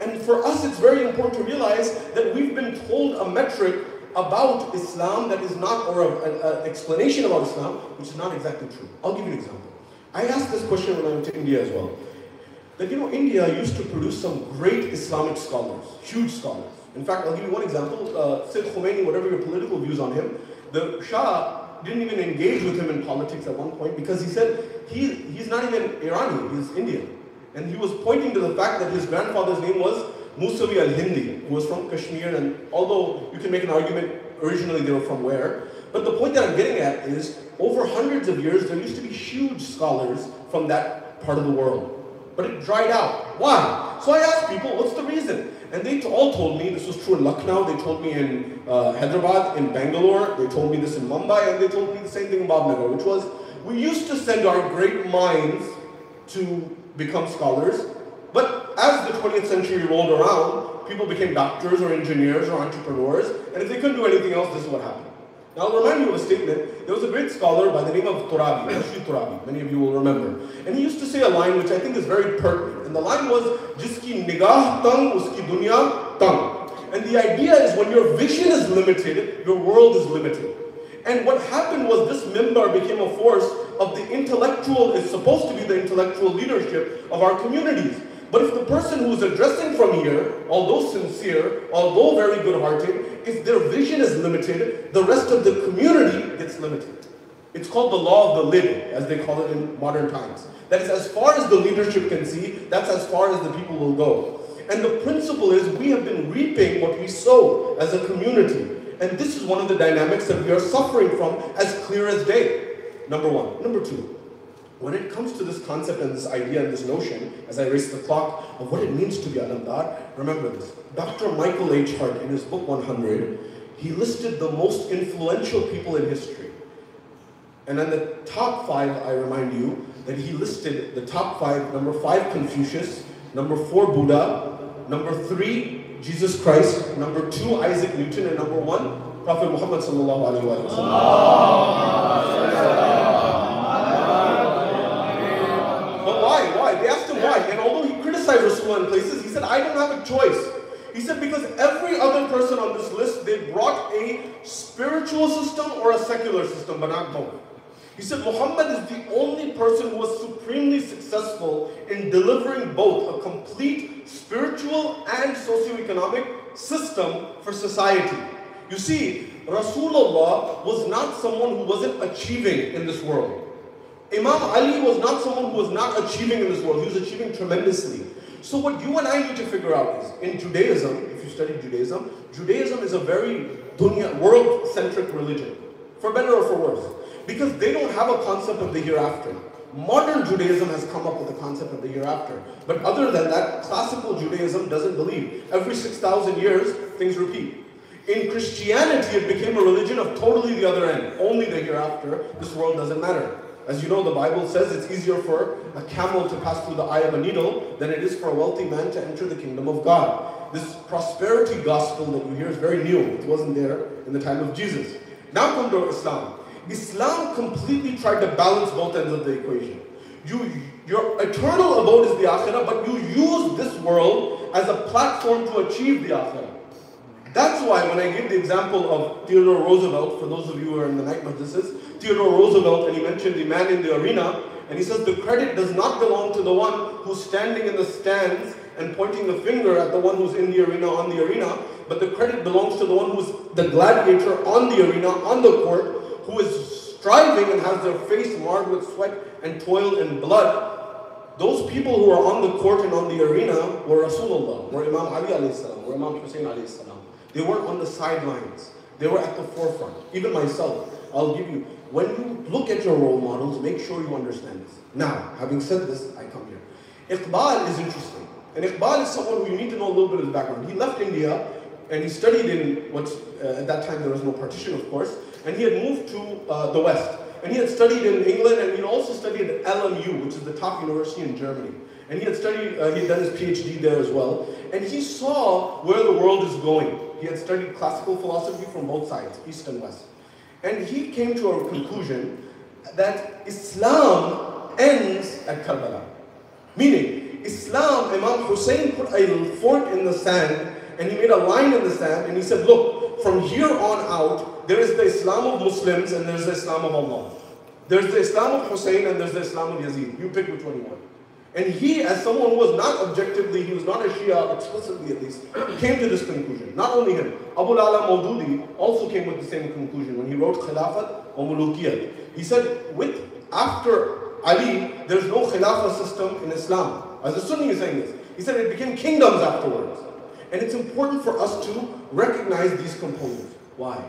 And for us, it's very important to realize that we've been told a metric about Islam that is not, or an explanation about Islam, which is not exactly true. I'll give you an example. I asked this question when I went to India as well. That, India used to produce some great Islamic scholars, huge scholars. In fact, I'll give you one example. Sayyid Khomeini, whatever your political views on him, the Shah didn't even engage with him in politics at one point because he said he's not even Irani, he's Indian. And he was pointing to the fact that his grandfather's name was Musawi al-Hindi, who was from Kashmir, and although you can make an argument originally they were from where, but the point that I'm getting at is over hundreds of years there used to be huge scholars from that part of the world. But it dried out. Why? So I asked people, what's the reason? And they all told me, this was true in Lucknow, they told me in Hyderabad, in Bangalore, they told me this in Mumbai, and they told me the same thing in Bhavnagar, which was, we used to send our great minds to become scholars, but as the 20th century rolled around, people became doctors or engineers or entrepreneurs, and if they couldn't do anything else, this is what happened. Now I'll remind you of a statement. There was a great scholar by the name of Turabi, Rashid Turabi, many of you will remember. And he used to say a line which I think is very pertinent. And the line was, Jiski nigah tang, uski dunya tang. And the idea is when your vision is limited, your world is limited. And what happened was this mimbar became a force of the intellectual, is supposed to be the intellectual leadership of our communities. But if the person who is addressing from here, although sincere, although very good-hearted, if their vision is limited, the rest of the community gets limited. It's called the law of the lid, as they call it in modern times. That is, as far as the leadership can see, that's as far as the people will go. And the principle is we have been reaping what we sow as a community. And this is one of the dynamics that we are suffering from as clear as day. Number one. Number two. When it comes to this concept and this idea and this notion, as I race the clock of what it means to be alamdar, remember this. Dr. Michael H. Hart, in his book 100, he listed the most influential people in history. And then the top 5, I remind you, that he listed the top 5, number 5, Confucius, number 4, Buddha, number 3, Jesus Christ, number 2, Isaac Newton, and number 1, Prophet Muhammad sallallahu alaihi wasallam. But why? They asked him why. And although he criticized Rasulullah in places, he said, I don't have a choice. He said, because every other person on this list, they brought a spiritual system or a secular system, but not both. He said, Muhammad is the only person who was supremely successful in delivering both a complete spiritual and socioeconomic system for society. You see, Rasulullah was not someone who wasn't achieving in this world. Imam Ali was not someone who was not achieving in this world. He was achieving tremendously. So what you and I need to figure out is, in Judaism, if you study Judaism, Judaism is a very world-centric religion, for better or for worse, because they don't have a concept of the hereafter. Modern Judaism has come up with the concept of the hereafter. But other than that, classical Judaism doesn't believe. Every 6,000 years, things repeat. In Christianity, it became a religion of totally the other end. Only the hereafter. This world doesn't matter. As you know, the Bible says it's easier for a camel to pass through the eye of a needle than it is for a wealthy man to enter the kingdom of God. This prosperity gospel that you hear is very new. It wasn't there in the time of Jesus. Now come to Islam. Islam completely tried to balance both ends of the equation. Your eternal abode is the akhirah, but you use this world as a platform to achieve the akhirah. That's why when I give the example of Theodore Roosevelt, for those of you who are in the night majlises, Theodore Roosevelt, and he mentioned the man in the arena, and he says the credit does not belong to the one who's standing in the stands and pointing the finger at the one who's in the arena, on the arena, but the credit belongs to the one who's the gladiator on the arena, on the court, who is striving and has their face marred with sweat and toil and blood. Those people who are on the court and on the arena were Rasulullah, were Imam Ali alayhi salam, were Imam Hussein alayhi salam. They weren't on the sidelines. They were at the forefront. Even myself, I'll give you, when you look at your role models, make sure you understand this. Now, having said this, I come here. Iqbal is interesting. And Iqbal is someone who you need to know a little bit of his background. He left India and he studied in what's, at that time there was no partition, of course, and he had moved to the West. And he had studied in England, and he also studied at LMU, which is the top university in Germany. And he had studied, he had done his PhD there as well. And he saw where the world is going. He had studied classical philosophy from both sides, East and West. And he came to a conclusion that Islam ends at Karbala. Meaning, Islam, Imam Hussein put a fork in the sand, and he made a line in the sand, and he said, look, from here on out, there is the Islam of Muslims, and there's the Islam of Allah. There's the Islam of Hussein, and there's the Islam of Yazid. You pick which one you want. And he, as someone who was not objectively, he was not a Shia, explicitly at least, came to this conclusion. Not only him, Abu al-Ala Maududi also came with the same conclusion when he wrote Khilafat wa Mulukiyat. He said, after Ali, there's no Khilafah system in Islam. As a Sunni is saying this. He said it became kingdoms afterwards. And it's important for us to recognize these components. Why?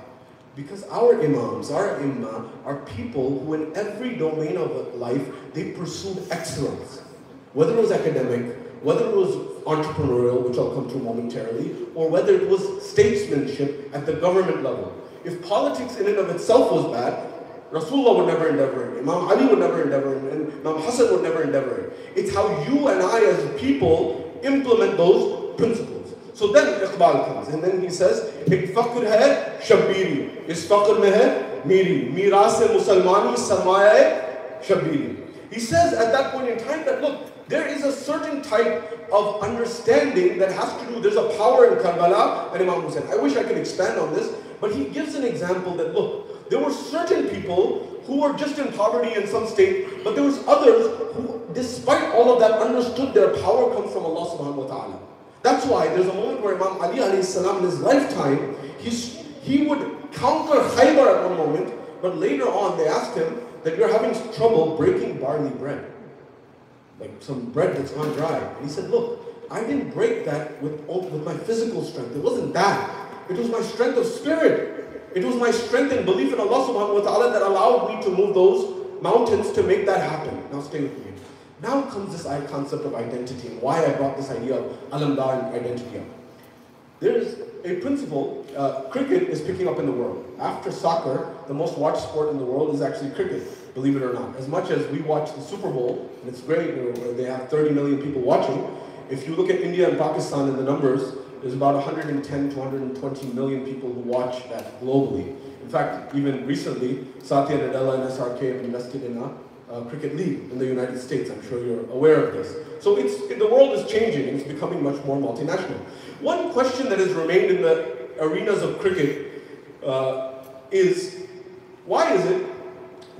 Because our imams, our imma, are people who in every domain of life, they pursued excellence. Whether it was academic, whether it was entrepreneurial, which I'll come to momentarily, or whether it was statesmanship at the government level. If politics in and of itself was bad, Rasulullah would never endeavor it, Imam Ali would never endeavor it, and Imam Hassan would never endeavor it. It's how you and I as people implement those principles. So then Iqbal comes, and then he says, "Ek faqr hai shabbiri, is faqr mein hai miri, miras musalmani sarmaya shabbiri." He says at that point in time that, look, there is a certain type of understanding that has to do, there's a power in Karbala and Imam Hussein. I wish I could expand on this, but he gives an example that, look, there were certain people who were just in poverty in some state, but there was others who, despite all of that, understood their power comes from Allah subhanahu wa ta'ala. That's why there's a moment where Imam Ali alayhi salam in his lifetime, he would counter Khaybar at one moment, but later on they asked him that you're having trouble breaking barley bread. Like some bread that's gone dry. And he said, look, I didn't break that with my physical strength. It wasn't that. It was my strength of spirit. It was my strength and belief in Allah subhanahu wa ta'ala that allowed me to move those mountains to make that happen. Now stay with me. Now comes this concept of identity and why I brought this idea of alamdar and identity up. There's a principle, cricket is picking up in the world. After soccer, the most watched sport in the world is actually cricket, believe it or not. As much as we watch the Super Bowl, and it's great, they have 30 million people watching, if you look at India and Pakistan and the numbers, there's about 110 to 120 million people who watch that globally. In fact, even recently, Satya Nadella and SRK have invested in a cricket league in the United States. I'm sure you're aware of this. So the world is changing and it's becoming much more multinational. One question that has remained in the arenas of cricket is, why is it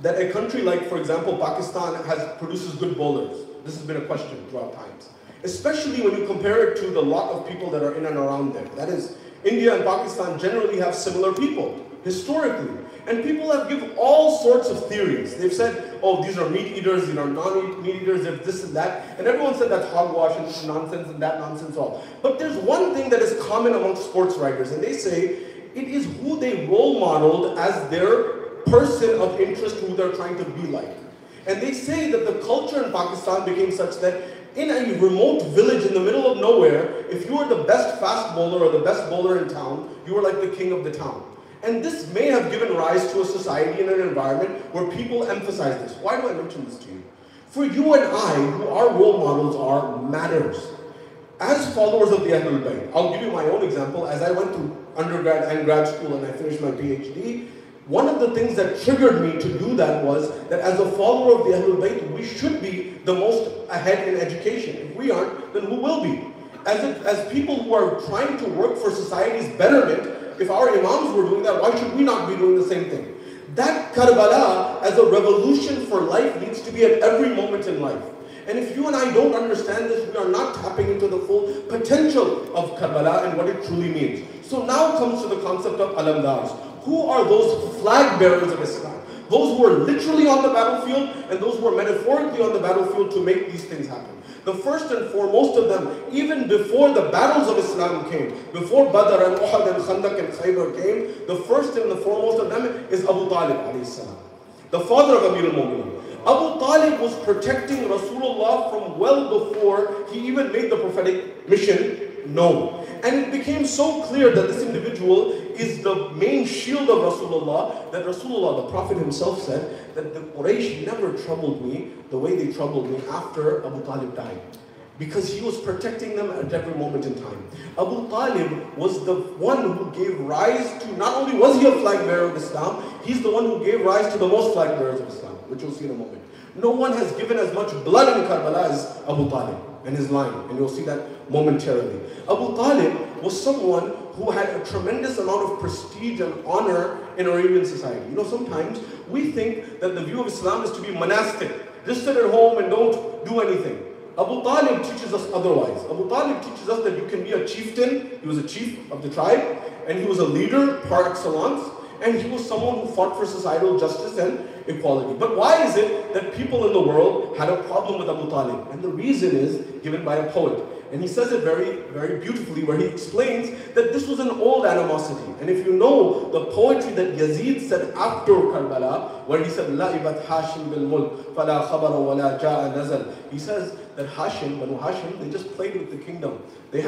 that a country like, for example, Pakistan produces good bowlers? This has been a question throughout times. Especially when you compare it to the lot of people that are in and around there. That is, India and Pakistan generally have similar people, historically. And people have given all sorts of theories. They've said, oh, these are meat eaters, these are non-meat eaters, there's this and that. And everyone said that's hogwash and this is nonsense and that nonsense all. But there's one thing that is common amongst sports writers, and they say it is who they role modeled as their person of interest who they're trying to be like. And they say that the culture in Pakistan became such that in a remote village in the middle of nowhere, if you were the best fast bowler or the best bowler in town, you were like the king of the town. And this may have given rise to a society and an environment where people emphasize this. Why do I mention this to you? For you and I, who our role models are, matters. As followers of the Ahlul Bayt, I'll give you my own example. As I went to undergrad and grad school and I finished my PhD, one of the things that triggered me to do that was that as a follower of the Ahlul Bayt, we should be the most ahead in education. If we aren't, then who will be? As people who are trying to work for society's betterment, if our imams were doing that, why should we not be doing the same thing? That Karbala as a revolution for life needs to be at every moment in life. And if you and I don't understand this, we are not tapping into the full potential of Karbala and what it truly means. So now comes to the concept of alamdars. Who are those flag bearers of Islam? Those who are literally on the battlefield and those who are metaphorically on the battlefield to make these things happen. The first and foremost of them, even before the battles of Islam came, before Badr and Uhud and Khandaq and Khaybar came, the first and the foremost of them is Abu Talib alayhi salam, the father of Amir al-Mu'mineen. Abu Talib was protecting Rasulullah from well before he even made the prophetic mission known. And it became so clear that this individual is the main shield of Rasulullah, that Rasulullah, the Prophet himself, said that the Quraysh never troubled me the way they troubled me after Abu Talib died. Because he was protecting them at every moment in time. Abu Talib was the one who gave rise to, not only was he a flag bearer of Islam, he's the one who gave rise to the most flag bearers of Islam, which we'll see in a moment. No one has given as much blood in Karbala as Abu Talib and his line, and you'll see that momentarily. Abu Talib was someone who had a tremendous amount of prestige and honor in Arabian society. You know, sometimes we think that the view of Islam is to be monastic. Just sit at home and don't do anything. Abu Talib teaches us otherwise. Abu Talib teaches us that you can be a chieftain. He was a chief of the tribe, and he was a leader par excellence, and he was someone who fought for societal justice and equality. But why is it that people in the world had a problem with Abu Talib? And the reason is given by a poet. And he says it very, very beautifully, where he explains that this was an old animosity. And if you know the poetry that Yazid said after Karbala, where he said, لَعِبَتْ Hashim بِالْمُلْكِ فَلَا خَبَرَ وَلَا جَاءَ نَزَلْ. He says that Hashim, Banu Hashim, they just played with the kingdom. There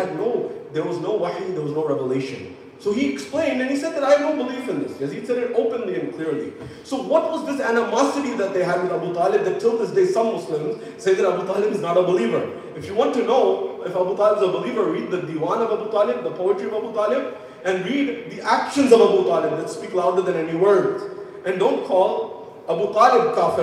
was no wahi, there was no revelation. So he explained, and he said that I have no belief in this. Yazid said it openly and clearly. So what was this animosity that they had with Abu Talib that till this day some Muslims say that Abu Talib is not a believer? If you want to know if Abu Talib is a believer, read the Diwan of Abu Talib, the poetry of Abu Talib, and read the actions of Abu Talib that speak louder than any words. And don't call Abu Talib kafir,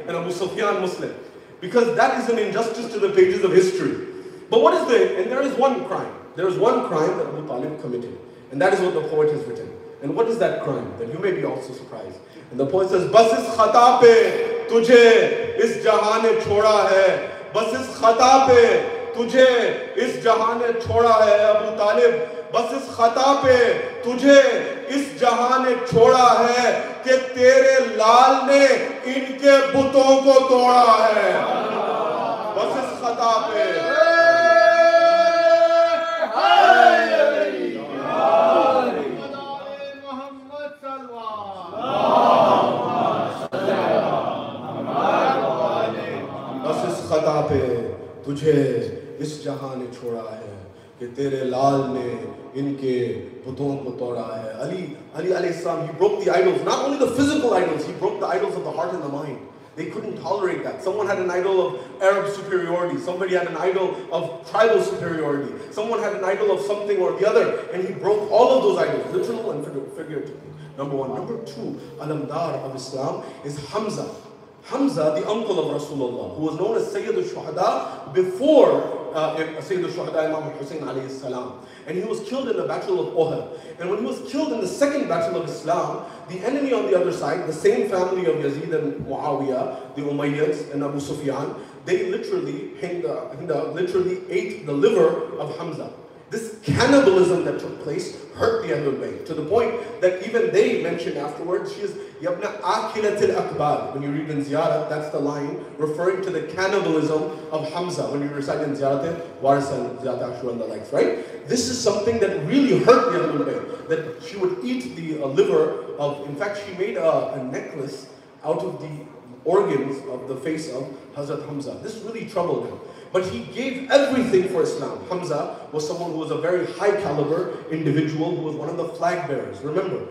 and Abu Sufyan Muslim. Because that is an injustice to the pages of history. But what is and there is one crime. There is one crime that Abu Talib committed. And that is what the poet has written. And what is that crime? Then you may be also surprised. And the poet says, Bas is khata pe tujhe is jahan ne choda hai. Bas is khata pe tujhe is jahan ne choda hai, Abu Talib. Bas is khata pe tujhe is jahan ne choda hai ke tere lal ne inke buton ko toda hai. Bas is khata pe. खता पे तुझे इस जहां ने छोड़ा है कि तेरे लाल ने इनके बुतों को तोड़ा है. Ali alayhi salam, he broke the idols, not only the physical idols, he broke the idols of the heart and the mind. They couldn't tolerate that. Someone had an idol of Arab superiority. Somebody had an idol of tribal superiority. Someone had an idol of something or the other, and he broke all of those idols, literal and figuratively. Number one. Number two, Alamdar of Islam is Hamza. Hamza, the uncle of Rasulullah, who was known as Sayyid al-Shohada before Sayyid al-Shohada Imam Hussein alayhi salam. And he was killed in the battle of Uhud. And when he was killed in the second battle of Islam, the enemy on the other side, the same family of Yazid and Muawiyah, the Umayyads and Abu Sufyan, they literally ate the liver of Hamza. This cannibalism that took place hurt the Ahlul Bayt to the point that even they mentioned afterwards, she is Yabna Akilatil Akbar. When you read in Ziyarat, that's the line referring to the cannibalism of Hamza when you recite in Ziyarat, Waris and Ziyarat Ashur and the likes, right? This is something that really hurt the Ahlul Bayt, that she would eat the liver of, in fact, she made a necklace out of the organs of the face of Hazrat Hamza. This really troubled him. But he gave everything for Islam. Hamza was someone who was a very high caliber individual who was one of the flag bearers. Remember,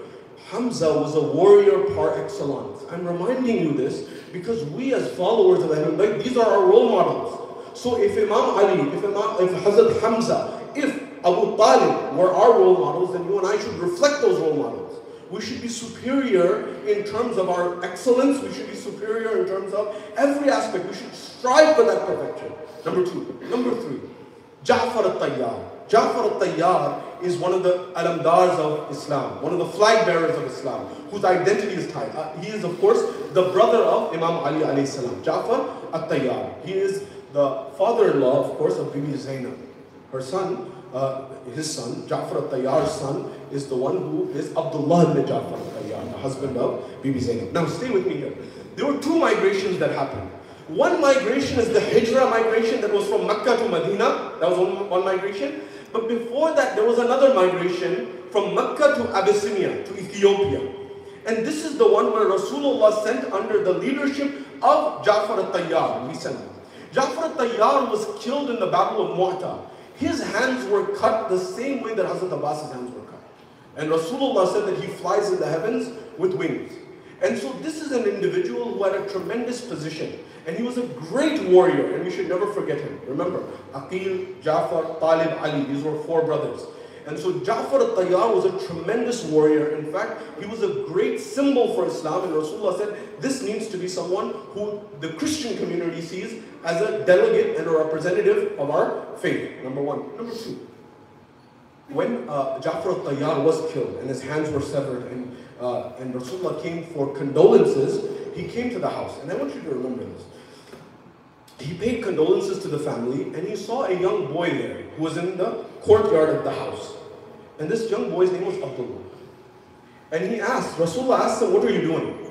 Hamza was a warrior par excellence. I'm reminding you this because we as followers of Ahlul Bayt, these are our role models. So if Imam Ali, if Hazrat Hamza, if Abu Talib were our role models, then you and I should reflect those role models. We should be superior in terms of our excellence. We should be superior in terms of every aspect. We should strive for that perfection. Number two. Number three, Ja'far al-Tayyar. Ja'far al-Tayyar is one of the alamdars of Islam, one of the flag bearers of Islam, whose identity is tied. He is, of course, the brother of Imam Ali alayhi salam. Ja'far al-Tayyar. He is the father-in-law, of course, of Bibi Zainab. Her son, his son, Ja'far al-Tayyar's son, is the one who is Abdullah ibn Ja'far al-Tayyar, the husband of Bibi Zainab. Now stay with me here. There were two migrations that happened. One migration is the Hijrah migration that was from Mecca to Medina. That was one migration. But before that, there was another migration from Mecca to Abyssinia, to Ethiopia. And this is the one where Rasulullah sent under the leadership of Ja'far al-Tayyar. He sent him. Ja'far al-Tayyar was killed in the Battle of Mu'tah. His hands were cut the same way that Hazrat Abbas's hands were cut. And Rasulullah said that he flies in the heavens with wings. And so this is an individual who had a tremendous position. And he was a great warrior, and we should never forget him. Remember, Aqil, Ja'far, Talib, Ali, these were four brothers. And so Ja'far al-Tayyar was a tremendous warrior. In fact, he was a great symbol for Islam. And Rasulullah said, this needs to be someone who the Christian community sees as a delegate and a representative of our faith. Number one. Number two. When Ja'far al-Tayyar was killed and his hands were severed and Rasulullah came for condolences, he came to the house. And I want you to remember this. He paid condolences to the family and he saw a young boy there who was in the courtyard of the house. And this young boy's name was Abdullah. And he asked, Rasulullah asked him, what are you doing?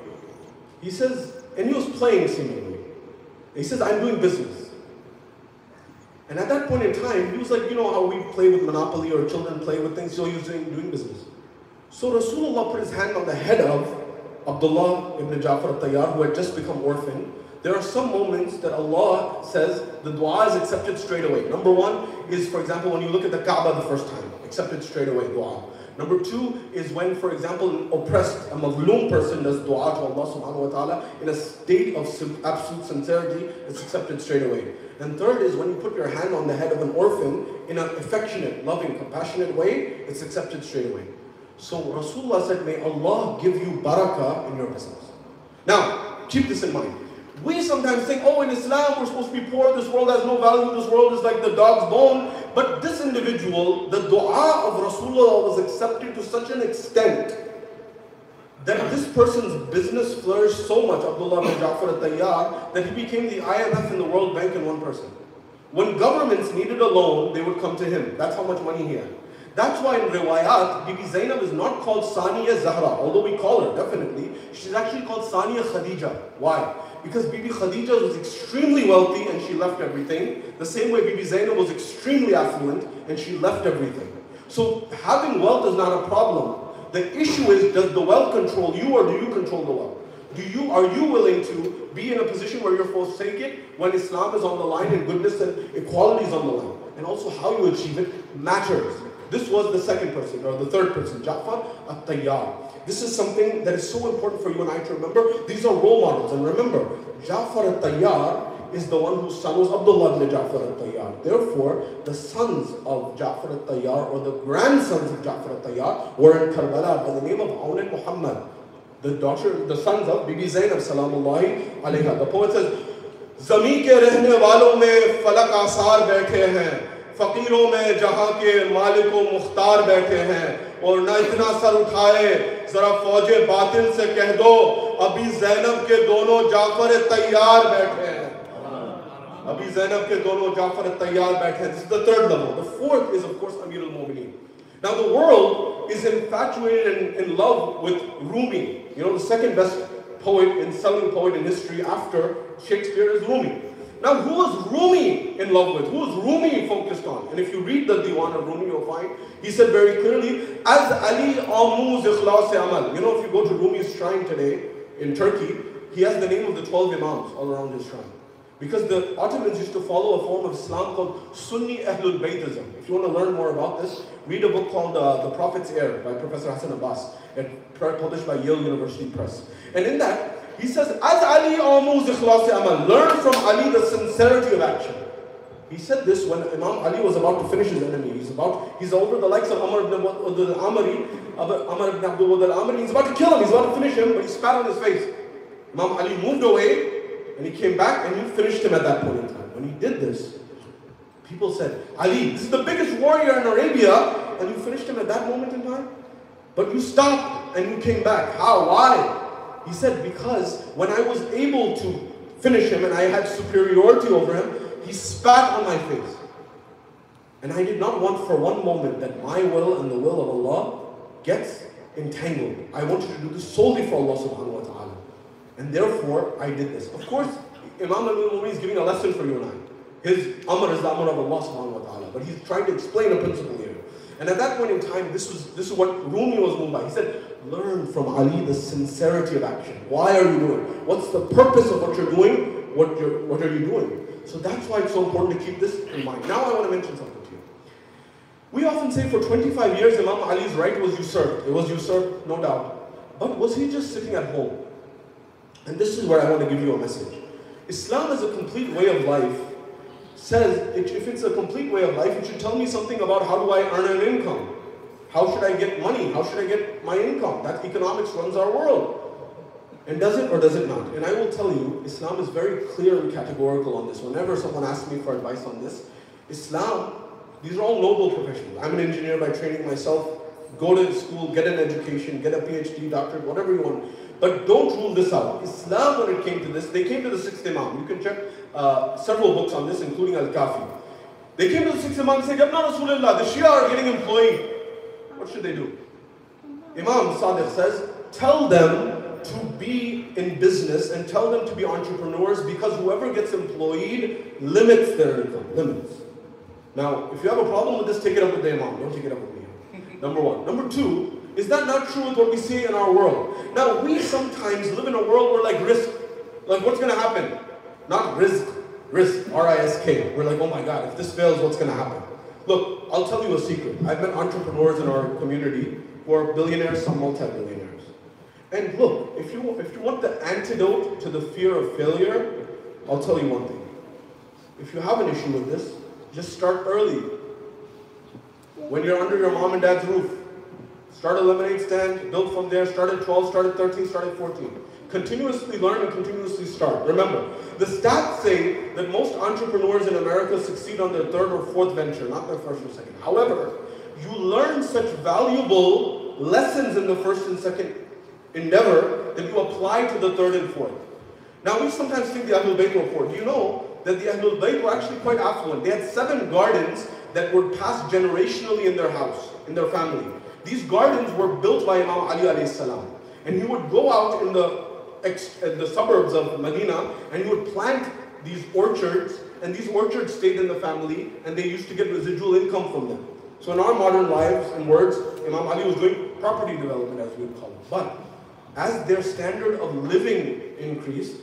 He says, and he was playing seemingly. He says, I'm doing business. And at that point in time, he was like, you know how we play with Monopoly or children play with things, so he was doing business. So Rasulullah put his hand on the head of Abdullah ibn Ja'far al-Tayyar, who had just become orphan. There are some moments that Allah says the dua is accepted straight away. Number one is, for example, when you look at the Kaaba the first time, accepted straight away, dua. Number two is when, for example, an oppressed, a mazloom person does dua to Allah subhanahu wa ta'ala in a state of absolute sincerity, it's accepted straight away. And third is when you put your hand on the head of an orphan in an affectionate, loving, compassionate way, it's accepted straight away. So Rasulullah said, may Allah give you barakah in your business. Now, keep this in mind. We sometimes think, oh, in Islam we're supposed to be poor, this world has no value, this world is like the dog's bone. But this individual, the dua of Rasulullah was accepted to such an extent that this person's business flourished so much, Abdullah bin Ja'far al-Tayyar, that he became the IMF and the World Bank in one person. When governments needed a loan, they would come to him. That's how much money he had. That's why in riwayat, Bibi Zainab is not called Saniya Zahra, although we call her, definitely. She's actually called Saniya Khadija. Why? Because Bibi Khadija was extremely wealthy and she left everything. The same way Bibi Zainab was extremely affluent and she left everything. So having wealth is not a problem. The issue is, does the wealth control you or do you control the wealth? Are you willing to be in a position where you're forsake it when Islam is on the line and goodness and equality is on the line? And also how you achieve it matters. This was the second person, or the third person, Ja'far al-Tayyar. This is something that is so important for you and I to remember. These are role models. And remember, Ja'far al-Tayyar is the one whose son was Abdullah ibn Ja'far al-Tayyar. Therefore, the sons of Ja'far al-Tayyar, or the grandsons of Ja'far al-Tayyar, were in Karbala by the name of Aun and Muhammad. The sons of Bibi Zainab salamullahi alayha. The poet says, Zami ke rehne walon mein falak asar baithe hain, फकीरों में जहां के मालिक व मुख्तार बैठे हैं और न इतना सर उठाए जरा फौजे बातिल से कह दो अभी ज़ैनब के दोनों जाफर तैयार बैठे हैं अभी ज़ैनब के दोनों जाफर तैयार बैठे हैं. This is the third level. The fourth is of course Amir al-Mu'mineen. Now the world is infatuated and in love with Rumi. You know, the second best poet and selling poet in history after Shakespeare is Rumi. Now, who was Rumi in love with? Who was Rumi focused on? And if you read the Diwan of Rumi, you'll find he said very clearly, "Az Ali amuz ikhlas amal." You know, if you go to Rumi's shrine today in Turkey, he has the name of the 12 imams all around his shrine. Because the Ottomans used to follow a form of Islam called Sunni Ahlul Baytism. If you want to learn more about this, read a book called The Prophet's Heir by Professor Hassan Abbas, published by Yale University Press. And in that, he says, "As Ali amuz ikhlas amal." Learn from Ali the sincerity of action. He said this when Imam Ali was about to finish his enemy. He's over the likes of Amr ibn Abdul Amri. He's about to kill him. He's about to finish him, but he spat on his face. Imam Ali moved away, and he came back, and he finished him at that point in time. When he did this, people said, "Ali, this is the biggest warrior in Arabia, and you finished him at that moment in time? But you stopped, and you came back. How? Why?" He said, "Because when I was able to finish him and I had superiority over him, he spat on my face. And I did not want for one moment that my will and the will of Allah gets entangled. I wanted to do this solely for Allah subhanahu wa ta'ala. And therefore, I did this." Of course, Imam al-Mu'mineen is giving a lesson for you and I. His Amr is the Amr of Allah subhanahu wa ta'ala. But he's trying to explain a principle here. And at that point in time, this is what Rumi was moved by. He said, learn from Ali the sincerity of action. Why are you doing? What's the purpose of what you're doing? What are you doing? So that's why it's so important to keep this in mind. Now I want to mention something to you. We often say for 25 years, Imam Ali's right was usurped. It was usurped, no doubt. But was he just sitting at home? And this is where I want to give you a message. Islam is a complete way of life. Says, if it's a complete way of life, it should tell me something about how do I earn an income. How should I get money? How should I get my income? That economics runs our world. And does it or does it not? And I will tell you, Islam is very clear and categorical on this. Whenever someone asks me for advice on this, Islam, these are all noble professions. I'm an engineer by training myself. Go to school, get an education, get a PhD, doctorate, whatever you want. But don't rule this out. Islam, when it came to this, they came to the sixth Imam. You can check several books on this, including Al-Kafi. They came to the sixth Imam and said, "Yabna Rasulullah, the Shia are getting employed. What should they do?" Imam Sadiq says, tell them to be in business and tell them to be entrepreneurs, because whoever gets employed limits their income, limits. Now, if you have a problem with this, take it up with the Imam. Don't take it up with me. Number one. Number two, is that not true with what we see in our world? Now, we sometimes live in a world where like risk, like what's going to happen? Not risk, R-I-S-K. We're like, oh my God, if this fails, what's going to happen? Look, I'll tell you a secret. I've met entrepreneurs in our community who are billionaires, some multi-billionaires. And look, if you want the antidote to the fear of failure, I'll tell you one thing. If you have an issue with this, just start early. When you're under your mom and dad's roof, start a lemonade stand, build from there, start at 12, start at 13, start at 14. Continuously learn and continuously start. Remember, the stats say that most entrepreneurs in America succeed on their third or fourth venture, not their first or second. However, you learn such valuable lessons in the first and second endeavor that you apply to the third and fourth. Now, we sometimes think the Ahlul Bayt were poor. Do you know that the Ahlul Bayt were actually quite affluent? They had 7 gardens that would pass generationally in their house, in their family. These gardens were built by Imam Ali alayhi salam. And he would go out in the suburbs of Medina and he would plant these orchards, and these orchards stayed in the family and they used to get residual income from them. So in our modern lives and words, Imam Ali was doing property development, as we would call it. But As their standard of living increased,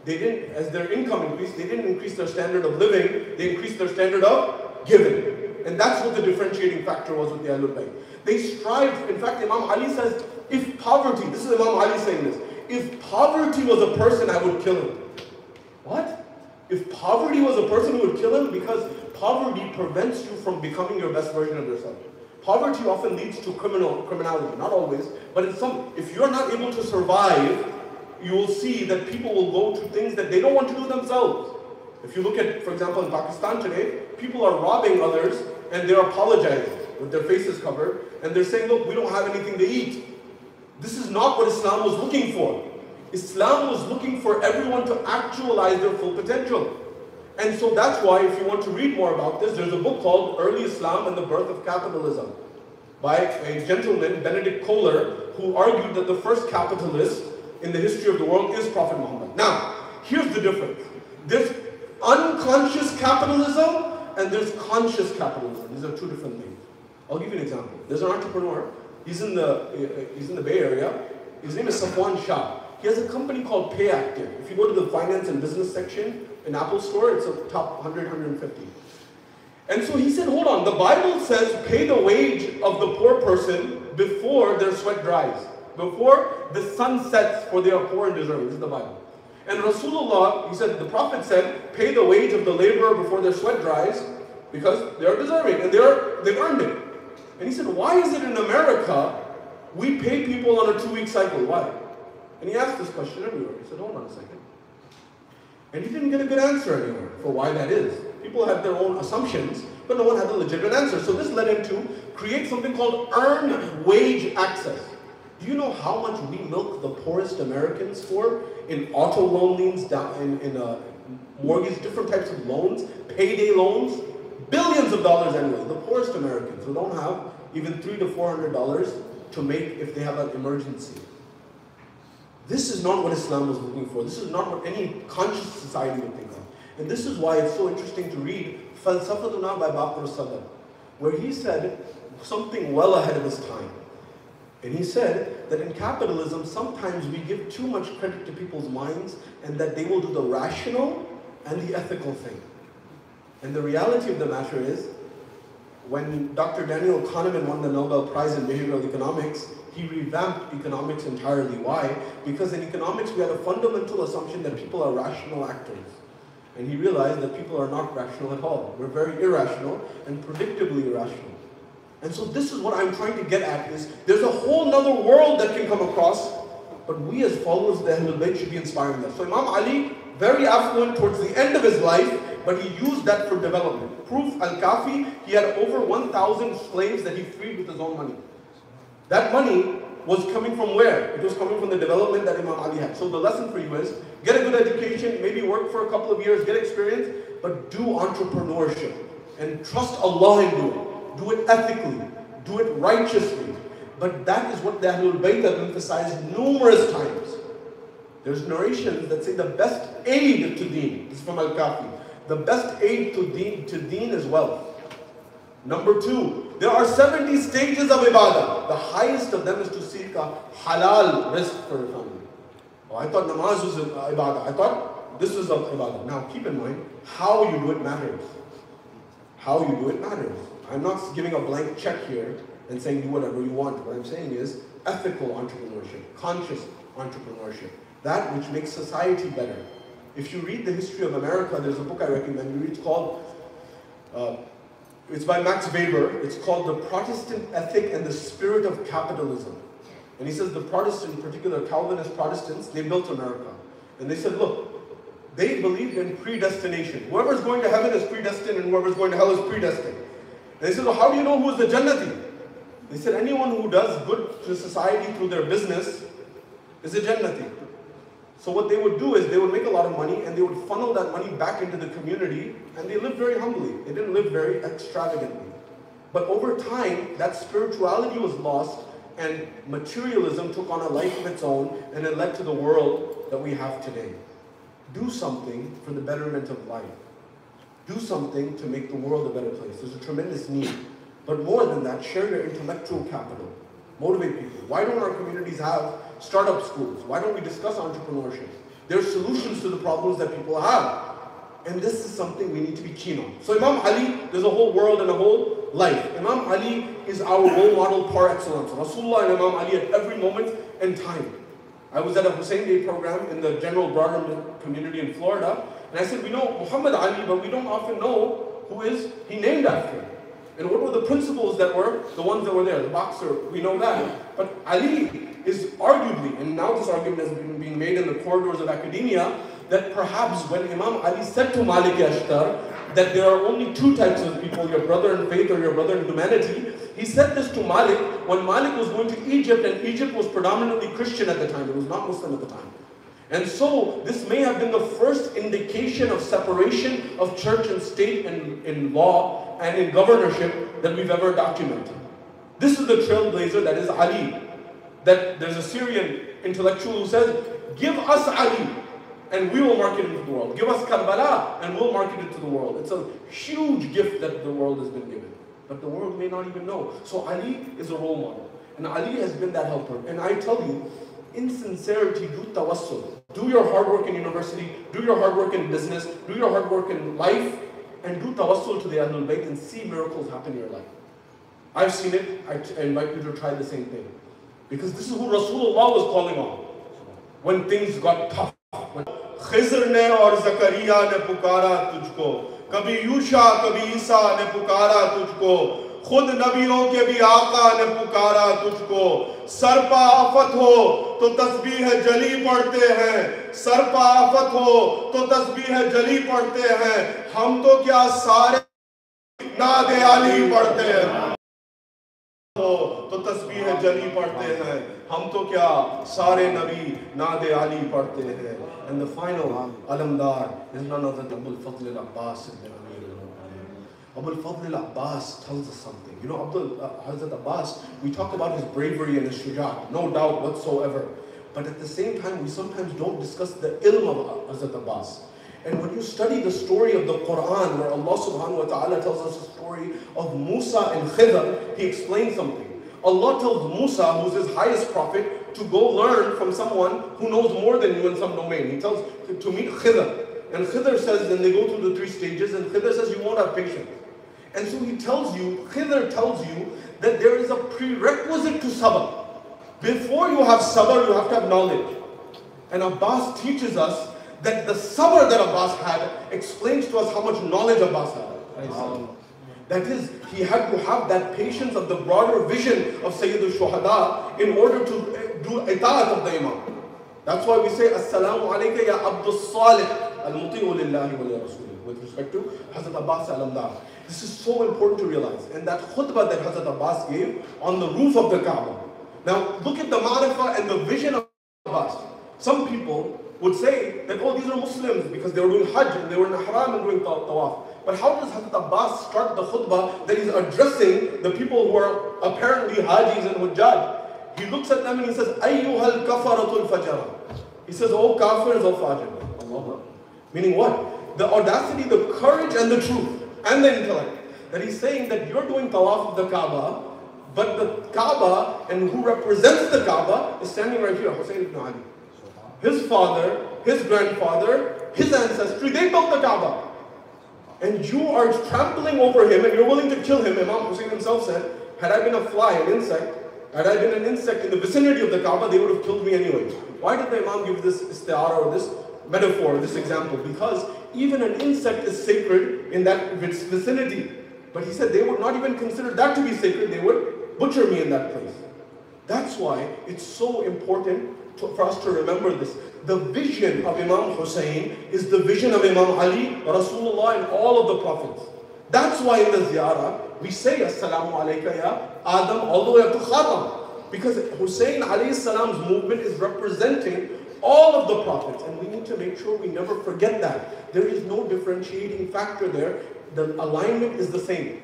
as their income increased, they didn't increase their standard of living, they increased their standard of giving. And that's what the differentiating factor was with the Ahlul Bayt. They strived, in fact, Imam Ali says, if poverty, this is Imam Ali saying this, if poverty was a person, I would kill him. What? If poverty was a person, who would kill him? Because poverty prevents you from becoming your best version of yourself. Poverty often leads to criminality, not always, but if you're not able to survive, you will see that people will go to things that they don't want to do themselves. If you look at, for example, in Pakistan today, people are robbing others and they're apologizing with their faces covered, and they're saying, look, we don't have anything to eat. This is not what Islam was looking for. Islam was looking for everyone to actualize their full potential. And so that's why, if you want to read more about this, there's a book called Early Islam and the Birth of Capitalism by a gentleman, Benedict Kohler, who argued that the first capitalist in the history of the world is Prophet Muhammad. Now, here's the difference. There's unconscious capitalism and there's conscious capitalism. These are two different things. I'll give you an example. There's an entrepreneur. He's in the Bay Area. His name is Safwan Shah. He has a company called PayActive. If you go to the finance and business section in Apple Store, it's a top 100, 150. And so he said, hold on, the Bible says pay the wage of the poor person before their sweat dries, before the sun sets, for they are poor and deserving. This is the Bible. And Rasulullah, he said, the Prophet said, pay the wage of the laborer before their sweat dries, because they are deserving and they've earned it. And he said, why is it in America we pay people on a 2-week cycle? Why? And he asked this question everywhere. He said, hold on a second. And he didn't get a good answer anywhere for why that is. People had their own assumptions, but no one had a legitimate answer. So this led him to create something called earned wage access. Do you know how much we milk the poorest Americans for in auto loans, in mortgage, different types of loans, payday loans? Billions of dollars annually. The poorest Americans who don't have even $300 to $400 to make if they have an emergency. This is not what Islam was looking for. This is not what any conscious society would think of. And this is why it's so interesting to read Falsafatuna by Baqir Sadr, where he said something well ahead of his time. And he said that in capitalism, sometimes we give too much credit to people's minds and that they will do the rational and the ethical thing. And the reality of the matter is, when Dr. Daniel Kahneman won the Nobel Prize in Behavioral Economics, he revamped economics entirely. Why? Because in economics we had a fundamental assumption that people are rational actors. And he realized that people are not rational at all. We're very irrational and predictably irrational. And so this is what I'm trying to get at, is there's a whole nother world that can come across, but we as followers of the Ahlul Bayt should be inspiring them. So Imam Ali, very affluent towards the end of his life, but he used that for development. Proof, Al-Kafi, he had over 1,000 slaves that he freed with his own money. That money was coming from where? It was coming from the development that Imam Ali had. So the lesson for you is, get a good education, maybe work for a couple of years, get experience, but do entrepreneurship. And trust Allah in doing it. Do it ethically. Do it righteously. But that is what the Ahlul Bayt have emphasized numerous times. There's narrations that say the best aid to deen, this is from Al-Kafi, the best aid to deen is wealth. Number 2, there are 70 stages of ibadah. The highest of them is to seek a halal rizq for your family. Oh, I thought namaz was ibadah. I thought this was ibadah. Now keep in mind, how you do it matters. How you do it matters. I'm not giving a blank check here and saying do whatever you want. What I'm saying is ethical entrepreneurship, conscious entrepreneurship. That which makes society better. If you read the history of America, there's a book I recommend you read. It's called, it's by Max Weber. It's called The Protestant Ethic and the Spirit of Capitalism. And he says the Protestant, in particular Calvinist Protestants, they built America. And they said, look, they believed in predestination. Whoever's going to heaven is predestined and whoever's going to hell is predestined. And they said, well, how do you know who is the Jannati? They said, anyone who does good to society through their business is a Jannati. So what they would do is they would make a lot of money and they would funnel that money back into the community, and they lived very humbly. They didn't live very extravagantly. But over time, that spirituality was lost and materialism took on a life of its own, and it led to the world that we have today. Do something for the betterment of life. Do something to make the world a better place. There's a tremendous need. But more than that, share your intellectual capital. Motivate people. Why don't our communities have startup schools? Why don't we discuss entrepreneurship? There are solutions to the problems that people have. And this is something we need to be keen on. So Imam Ali, there's a whole world and a whole life. Imam Ali is our role model par excellence. Rasulullah and Imam Ali at every moment and time. I was at a Hussein Day program in the general broader community in Florida, and I said, we know Muhammad Ali, but we don't often know who is he named after. And what were the principles that were the ones that were there? The boxer, we know that. But Ali is arguably, and now this argument has been being made in the corridors of academia, that perhaps when Imam Ali said to Malik Ashtar that there are only two types of people, your brother in faith or your brother in humanity, he said this to Malik when Malik was going to Egypt, and Egypt was predominantly Christian at the time, it was not Muslim at the time. And so this may have been the first indication of separation of church and state in law and in governorship that we've ever documented. This is the trailblazer that is Ali. That there's a Syrian intellectual who says, give us Ali and we will market it to the world. Give us Karbala and we'll market it to the world. It's a huge gift that the world has been given. But the world may not even know. So Ali is a role model. And Ali has been that helper. And I tell you, in sincerity, do tawassul. Do your hard work in university, do your hard work in business, do your hard work in life, and do tawassul to the Ahlul Bayt and see miracles happen in your life. I've seen it. I invite you to try the same thing. Because this is who Rasulullah was calling on when things got tough. Khizar ने और ज़करिया ने पुकारा तुझको, कभी यूशा कभी ईसा ने पुकारा तुझको, खुद नबियों के भी आका ने पुकारा तुझको। सर पर आफत हो तो तस्बीह जली पढ़ते हैं, सर पर आफत हो तो तस्बीह जली पढ़ते हैं, हम तो क्या सारे नादे अली पढ़ते हैं, तो तस्बीह जली पढ़ते हैं, हम तो क्या सारे नबी नादे अली पढ़ते हैं। And the final alamdar is none other than Abul Fadl al-Abbas ibn Amir al-Mu'minin. Abul Fadl al-Abbas tells us something. You know, Hazrat Abbas, we talk about his bravery and his shuja'at, no doubt whatsoever. But at the same time, we sometimes don't discuss the ilm of Hazrat Abbas. And when you study the story of the Quran, where Allah subhanahu wa ta'ala tells us the story of Musa and Khidr, he explains something. Allah tells Musa, who's his highest prophet, to go learn from someone who knows more than you in some domain. He tells to meet Khidr. And Khidr says, then they go through the 3 stages, and Khidr says, you won't have patience. And so he tells you, Khidr tells you, that there is a prerequisite to sabr. Before you have sabr, you have to have knowledge. And Abbas teaches us that the sabr that Abbas had explains to us how much knowledge Abbas had. That is, he had to have that patience of the broader vision of Sayyidul Shohada in order to do ita'at of the Imam. That's why we say, Assalamu alayka ya Abdul Salih al-Muti'u lillahi wa li Rasulih, with respect to Hazrat Abbas al-Amdar. This is so important to realize. And that khutbah that Hazrat Abbas gave on the roof of the Kaaba. Now, look at the ma'rifah and the vision of Abbas. Some people would say that, oh, these are Muslims because they were doing Hajj and they were in Ihram and doing Tawaf. But how does Hazrat Abbas start the khutbah that he's addressing the people who are apparently Hajis and Hujjaj? He looks at them and he says, Ayyuhal kafaratul fajara. He says, oh kafirs of Fajr. Meaning what? The audacity, the courage and the truth and the intellect. That he's saying that you're doing tawaf of the Kaaba, but the Kaaba and who represents the Kaaba is standing right here, Hussein ibn Ali. His father, his grandfather, his ancestry, they built the Kaaba. And you are trampling over him and you're willing to kill him. Imam Hussein himself said, had I been a fly, an insect, had I been an insect in the vicinity of the Kaaba, they would have killed me anyway. Why did the Imam give this istiara or this metaphor, this example? Because even an insect is sacred in that vicinity. But he said they would not even consider that to be sacred, they would butcher me in that place. That's why it's so important for us to remember this. The vision of Imam Hussein is the vision of Imam Ali, Rasulullah, and all of the prophets. That's why in the ziyarah, we say, Assalamu alayka ya Adam, all the way up to Khatam. Because Hussein alayhi salam's movement is representing all of the prophets. And we need to make sure we never forget that. There is no differentiating factor there. The alignment is the same.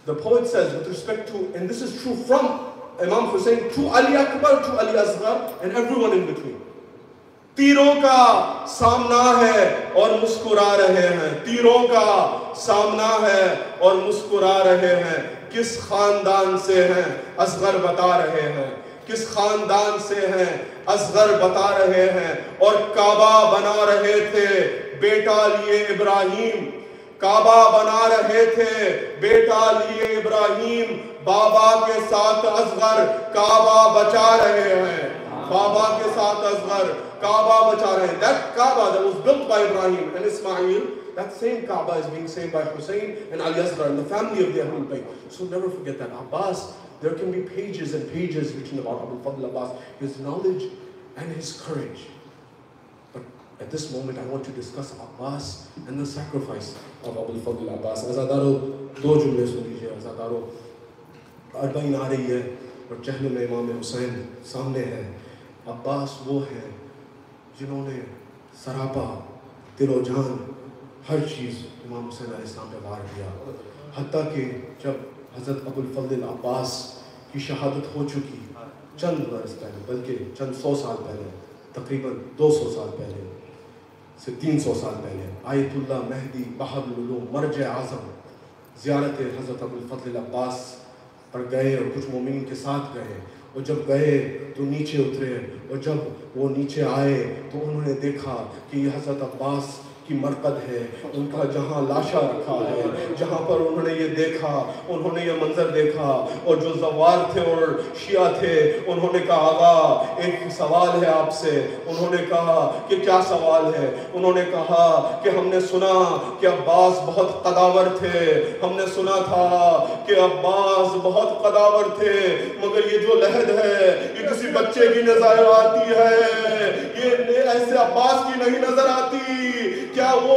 The poet says, with respect to, and this is true from Imam Hussein to Ali Akbar, to Ali Asghar, and everyone in between. तीरों का सामना है और मुस्कुरा रहे हैं, तीरों का सामना है और मुस्कुरा रहे हैं, किस खानदान से हैं असगर बता रहे हैं, किस खानदान से हैं, असगर बता रहे हैं। और काबा बना रहे थे बेटा लिए इब्राहिम, काबा बना रहे थे बेटा लिए इब्राहिम, बाबा के साथ असगर काबा बचा रहे हैं, बाबा के साथ असगर काबा बचा रहे हैं। That Kaaba that was built by Ibrahim and Ismail, that same Kaaba is being saved by Hussein and Ali Asghar and the family of the Ahlul Bayt. So never forget that. Abbas, there can be pages and pages written about Abu Fadl Abbas, his knowledge and his courage. But at this moment I want to discuss Abbas and the sacrifice of Abu Fadl Abbas. Azadaro, दो जुमले सुन लीजिए। अज़ादारो, अरबाइन आ रही है और चहलुम में इमाम हुसैन सामने है। अब्बास वो हैं जिन्होंने सरापा दिलो जान हर चीज़ इमाम हुसैन अलैहिस्सलाम पे वार किया। हत्ता कि जब हज़रत अबुल फज़ल अब्बास की शहादत हो चुकी चंद बरस पहले, बल्कि चंद 100 साल पहले, तकरीबन 200 साल पहले से 300 साल पहले, आयतुल्लाह महदी बहरुल उलूम मर्ज आज़म ज़ियारत हज़रत अबुल फज़ल अब्बास पर गए और कुछ मोमिन के साथ गए। और जब गए तो नीचे उतरे, और जब वो नीचे आए तो उन्होंने देखा कि ये हज़रत अब्बास की मरकद है, उनका जहाँ लाशा रखा है, जहाँ पर उन्होंने ये देखा, उन्होंने ये मंजर देखा। और जो ज़वार थे और शिया थे उन्होंने कहा आगा एक सवाल है आपसे। उन्होंने कहा कि क्या सवाल है? उन्होंने कहा कि हमने सुना कि अब्बास बहुत कदावर थे, हमने सुना था कि अब्बास बहुत कदावर थे, मगर ये जो लहद है ये किसी बच्चे की नजर आती है, ये ऐसे अब्बास की नहीं नजर आती। क्या वो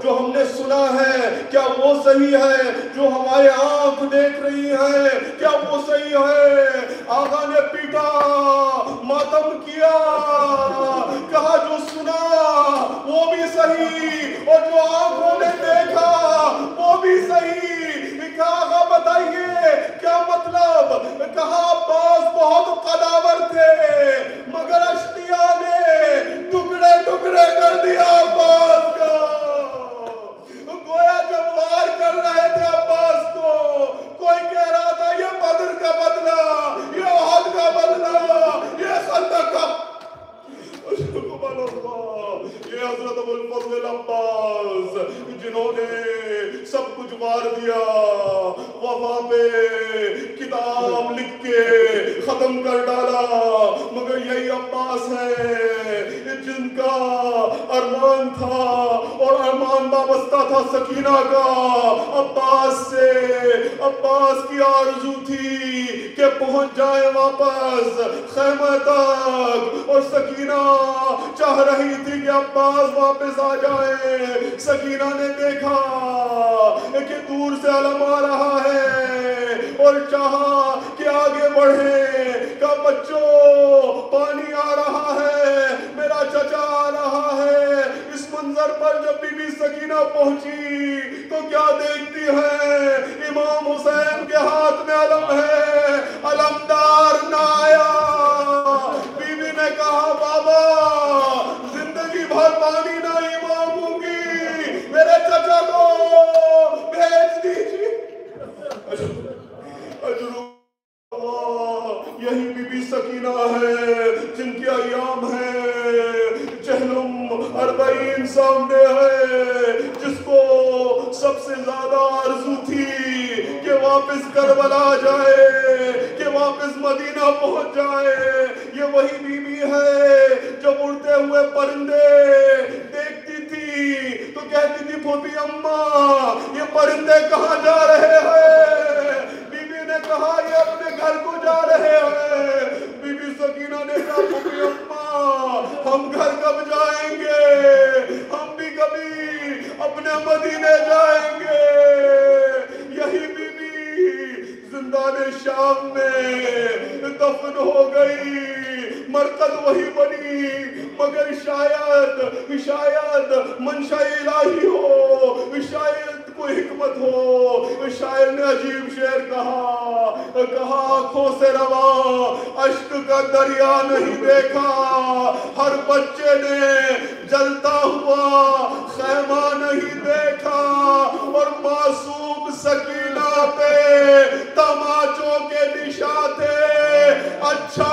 जो हमने सुना है क्या वो सही है? जो हमारे आंख देख रही है क्या वो सही है? आगा ने पीटा, मातम किया, कहा जो सुना वो भी सही और जो आंखों ने देखा वो भी सही। कहा बताइए क्या मतलब? कहा अब्बास बहुत कदावर थे, मगर अश्तिया ने टुकड़े टुकड़े कर दिया अब्बास का। गोया जब वार कर रहे थे अब्बास को, कोई कह रहा था ये बदर का बदला, ये ओहद का बदला, ये खंदक का, ये हजरत अबुल फज़ल अब्बास जिन्होंने सब कुछ वार दिया, वफा पे किताब लिख के खत्म कर डाला, मगर यही अब्बास है जिनका अरमान था और अरमान वाबस्ता था सकीना का अब्बास से। अब्बास की आरज़ू थी कि पहुंच जाए वापस खैमा तक, और सकीना चाह रही थी कि अब्बास वापस आ जाए। सकीना ने देखा कि दूर से अलम आ रहा है और चाहा कि आगे बढ़े। का बच्चों पानी आ रहा है, मेरा चचा आ रहा है। इस मंजर पर जब बीबी सकीना पहुंची तो क्या देखती है? इमाम हुसैन के हाथ में अलम है, अलमदार ना आया। बीबी ने कहा बाबा जिंदगी भर पानी नहीं मांगूंगी, मेरे चचा को भेज दीजिए। यही बीबी सकीना है जिनकी अय्याम है। चहलुम अरबाइन सामने है, जिसको सबसे ज्यादा आरज़ू थी कि वापस करबला जाए, कि वापस मदीना पहुंच जाए। ये वही बीबी है जब उड़ते हुए परिंदे देखती थी तो कहती थी फूफी अम्मा ये परिंदे कहाँ जा रहे हैं? बीबी ने कहा ये अपने घर को जा रहे हैं। बीबी सकीना ने कहा फूफी अम्मा हम घर कब जाएंगे? हम भी कभी अपने मदीने जाएंगे। यही बीबी जिंदाने शाम में दफन हो गई, मरकद वही बनी, मगर शायद मंशा इलाही हो, शायद कोई हिकमत हो। शायर ने अजीब शेर कहा आंखों से रवा अश्क का दरिया नहीं देखा, हर बच्चे ने जलता हुआ खैमा नहीं देखा, और मासूम सकीना पे तमाचों के निशा थे। अच्छा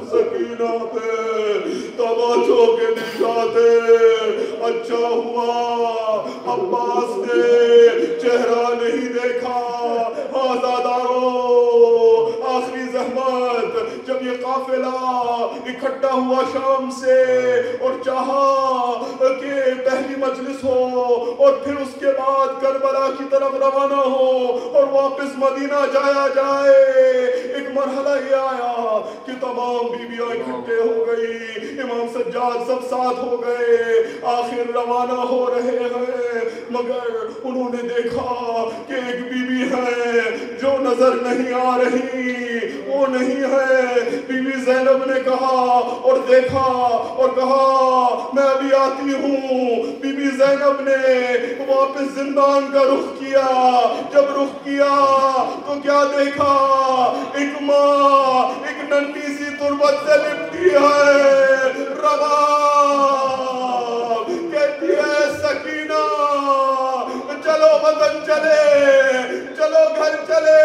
सकीना पे तमाचों के निशाते अच्छा हुआ अब्बास ने चेहरा नहीं देखा। आज़ादारो आखिरी जहमत जब ये काफिला इकट्ठा हुआ शाम से और चाहा कि पहली मजलिस हो और फिर उसके बाद करबला की तरफ रवाना हो और वापस मदीना जाया जाए, एक मरहला ये आया कि तमाम बीबियां इकट्ठे हो गई, इमाम सज्जाद सब साथ हो गए, आखिर रवाना हो रहे हैं। मगर उन्होंने देखा कि एक बीबी है जो नजर नहीं आ रही, वो नहीं है। बीबी ज़ैनब ने कहा और देखा और कहा मैं अभी आती हूँ। बीबी ज़ैनब ने वापस जिंदान का रुख किया। जब रुख किया तो क्या देखा, एक माँ एक नन्ही सी तुरबत से लिपटी है, रवा कहती है सकीना चलो वतन चले, चलो घर चले।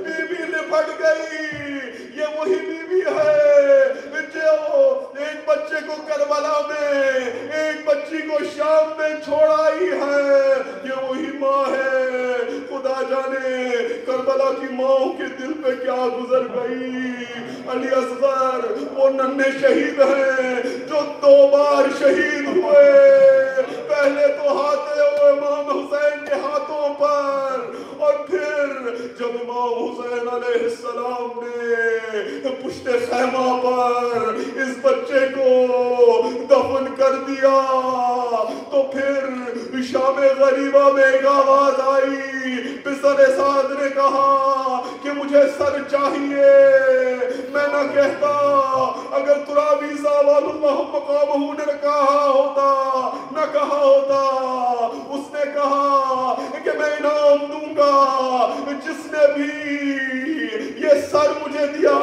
बीबी लिपट गई। ये वही बीबी है जो एक बच्चे को करबला में, एक बच्ची को शाम में छोड़ आई है। ये वही माँ है। खुदा जाने करबला की माओ के दिल पे क्या गुजर गई। अली असगर वो नन्हे शहीद हैं जो 2 बार शहीद हुए। पहले तो हाथे हुए इमाम हुसैन के हाथों पर और फिर जब इमाम हुसैन अलैहिस्सलाम ने पुश्ते खैमा पर इस बच्चे को दफन कर दिया तो फिर शामे गरीबा में एक आवाज आई। पिसर साद ने कहा कि मुझे सर चाहिए। मैं न कहता अगर तुरावी मकामहू ने कहा होता, न कहा होता। उसने कहा कि मैं इनाम दूंगा जिसने भी ये सर मुझे दिया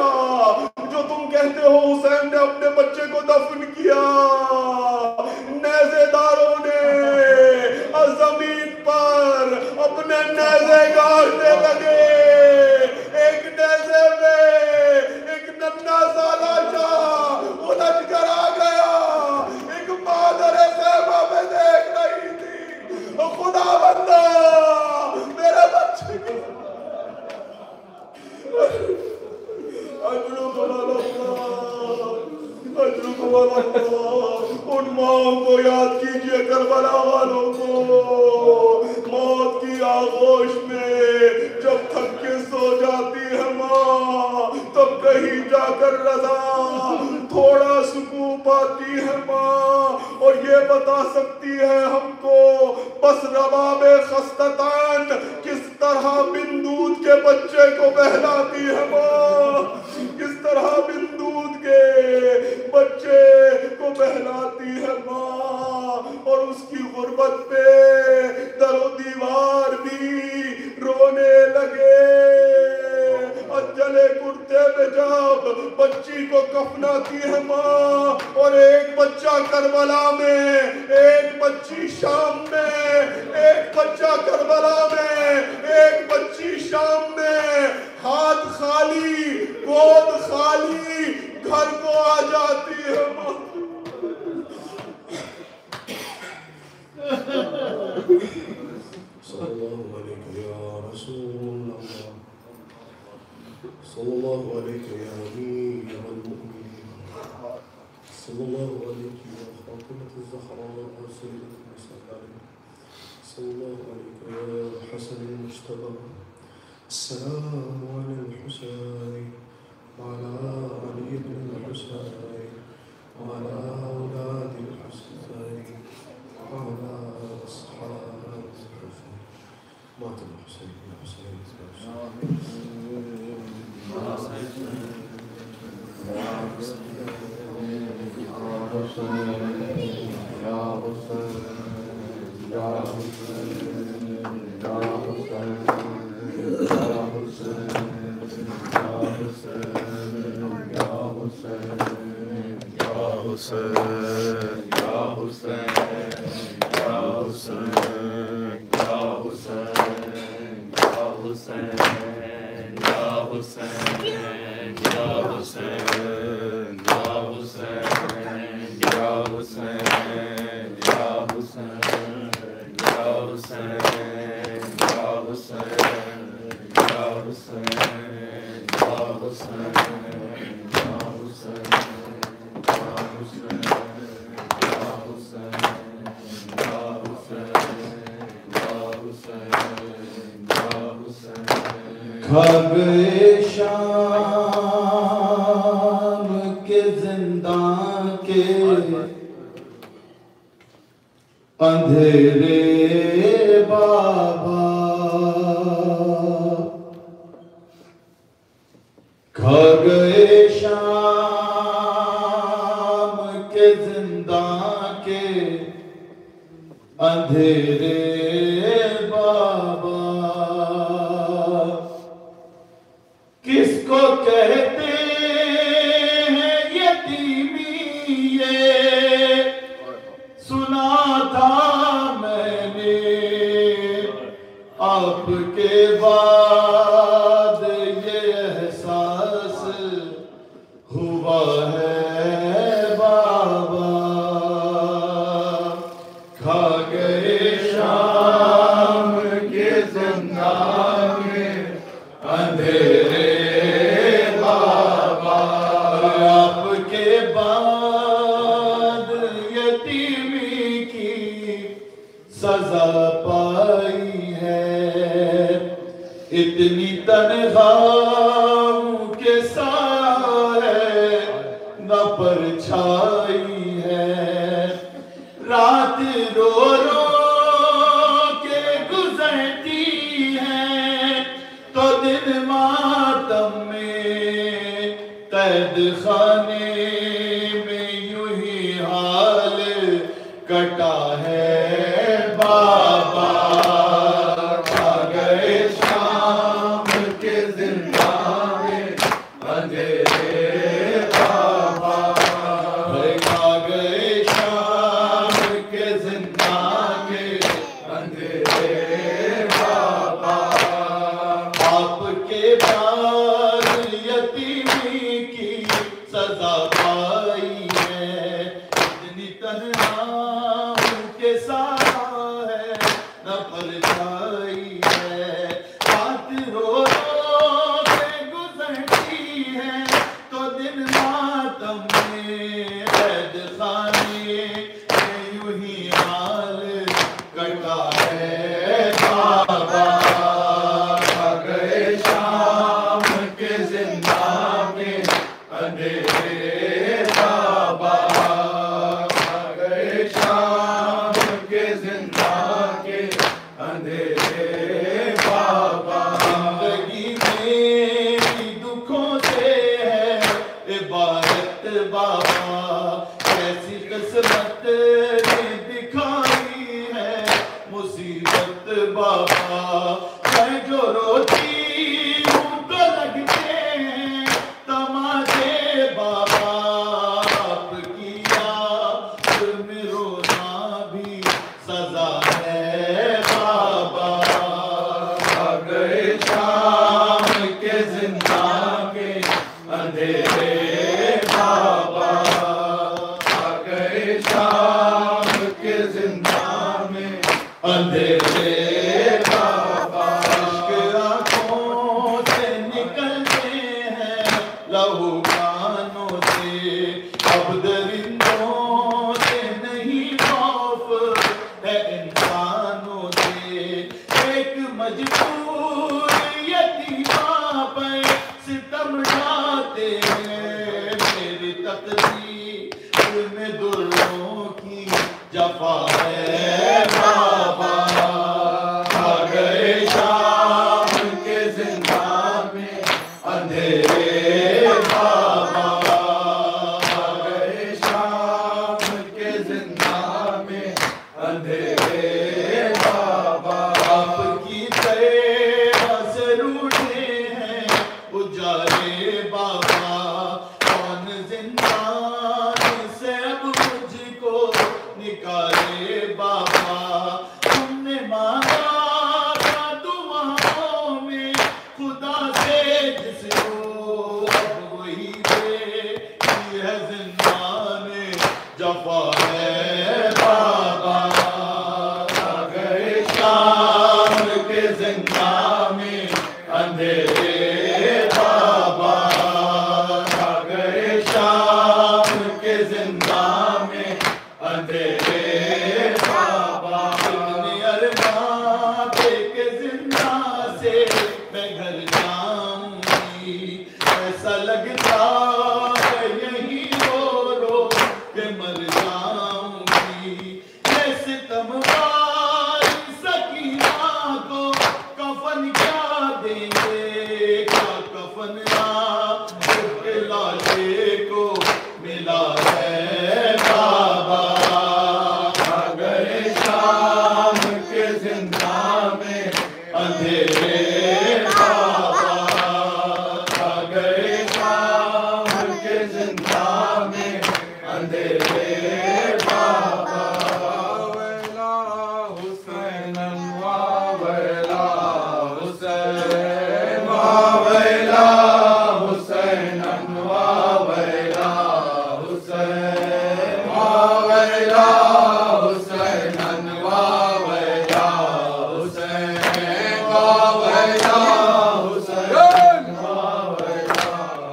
जो तुम कहते हो हुसैन ने अपने बच्चे को दफन किया। नेज़ेदारों ने जमीन पर अपने नेज़े गाड़ने लगे। एक नेज़े में एक नन्हा सा लाशा उलझ कर आ गया। एक मादर ख़ैमा में देख रही थी, खुदा बंदा मेरे बच्चे को उन माओ को याद कीजिए, करबला वालों को। मौत की आगोश में जब थक के सो जाती है माँ, तब कहीं जाकर रज़ा थोड़ा सुकून पाती है माँ और ये बता सकती है हमको बस रबाबे खस्ततान किस तरह बिन दूध के बच्चे को बहलाती है माँ, किस तरह बिन दूध के बच्चे को बहलाती है माँ। और उसकी गुर्बत पे दरो दीवार भी रोने लगे। अजले कुर्ते में जब बच्ची को कफनाती है माँ और एक बच्चा करबला में, एक बच्ची शाम में, एक बच्चा करबला में, एक बच्ची शाम में, हाथ खाली गोद खाली घर को आ जाती है माँ। सल्लल्लाहु अलैहि या रसूलल्लाह, सल्लल्लाहु अलैहि या अमीरुल मुमिनीन, सल्लल्लाहु अलैहि या फातिमतुज़ ज़हरा व सय्यदतुन निसाء, सल्लल्लाहु अलैहि या हसनुल मुज्तबा, अस्सलामु अलल हुसैन व अला अली इब्न हुसैन व अला औलादिल हुसैन व अला अस्हाबिल हुसैन। मात अल हुसैन या हुसैन Hussein खबे शाम के जिंदा के अंधेरे बाबा, खा गए शाम के जिंदा के अंधेरे बाबा। किसको कहते हैं यतीमी, ये सुना था मैंने आपके बाद, ये एहसास हुआ है बाबा। खा गए शाम के जिंदा में अंधेरे बाबा, आपके बाद यतीमी की सजा पाई है। इतनी तन्हाई के साए न परछाई है। रात रो रो के गुजरती है, तो दिन मातम में कैद खाने में यूं ही हाल कटा है बाबा। खा गए शाम के जिंदा में अंधेरे बाबा, खा गए शाम के जिंदा के अंधेरे बाबा। आपके बाद यतीमी की सजा पाई है। इतनी तन्हाई के साया है न परछाई है। रात रो रो के गुजरती है, तो दिन मातम में कैद खाने में यूं ही हाल कटा है बाबा। खा गए शाम के जिंदा में अंधेरे बाबा, खा गए शाम के जिंदा के अंधेरे बाबा। जिंदगी मेरी दुखों से है इबारत बाबा, कैसी किस्मत ने दिखाई है मुसीबत बाबा। मैं जो रोती हूँ तो लगते हैं तमाशे बाबा। आपकी याद में रोना भी सजा है बाबा। खा गए शाम के जिंदा के अंधेरे बाबा, खा गए शाम के जिंदा में अंधेरे बाबा। इश्क आँखों से निकलते हैं लहू कानों से, अब दरिंदों से नहीं खौफ है इंसानों से। एक मजबूर यतीमा पर सितम ढाते हैं, मेरी तकदीर में दुर्रों की जफा है बाबा। खा गए शाम के जिंदा में अंधेरे बाबा, खा गए शाम के जिंदा में अंधेरे बाबा। आपकी तरह से रूठे हैं उजाले बाबा, कौन जिंदान से अब मुझको निकाले बाबा। तुमने मांगा था दुआओं में ऐसा लगता है यही रो रो के मर जाऊंगी। ये सितम वाली सकीना को कफन क्या देंगे, क्या कफन उसके लाशे को मिला है बाबा। आ गए शाम के जिंदा में अंधेरे बाबा, आ गए शाम के जिंदा में अंधेरे बाबा। वावेला हुसैन वावेला हुसैन, वावेला हुसैन वावेला हुसैन, वावेला हुसैन वावेला हुसैन, वावेला हुसैन वावेला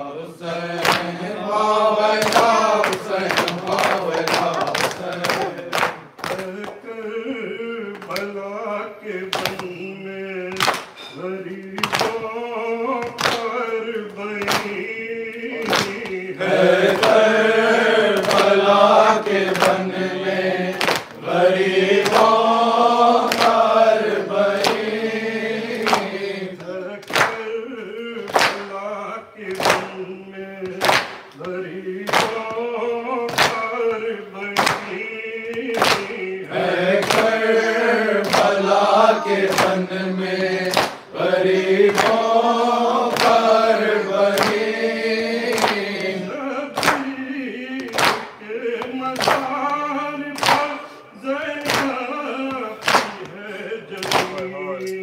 हुसैन, वावेला हुसैन वावेला हुसैन। करबला के बन में गरीबों पर बनी है। करबला के बन में गरीबों पर बनी, करबला के बन में गरीबों पर बनी है। करबला के बन में गरीबों पर बनी। नबी के मज़ार पर ज़ैनब है जमी,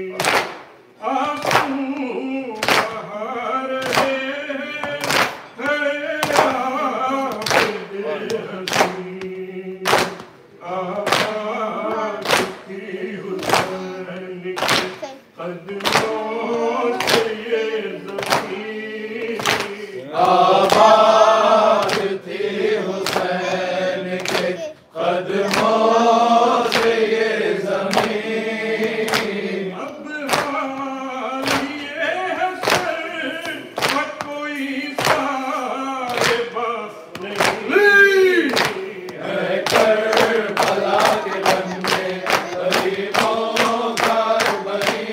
आंसू बहा रहे हैं आबिद हसीन। आबाद की हुसैन के कदमों से ये ज़मीन। आबाद थी हुसैन के कदमों से ये ज़मीन। अब हाल ये है सर पर कोई साहिबा नहीं है। करबला के बन में गरीबों पर बनी,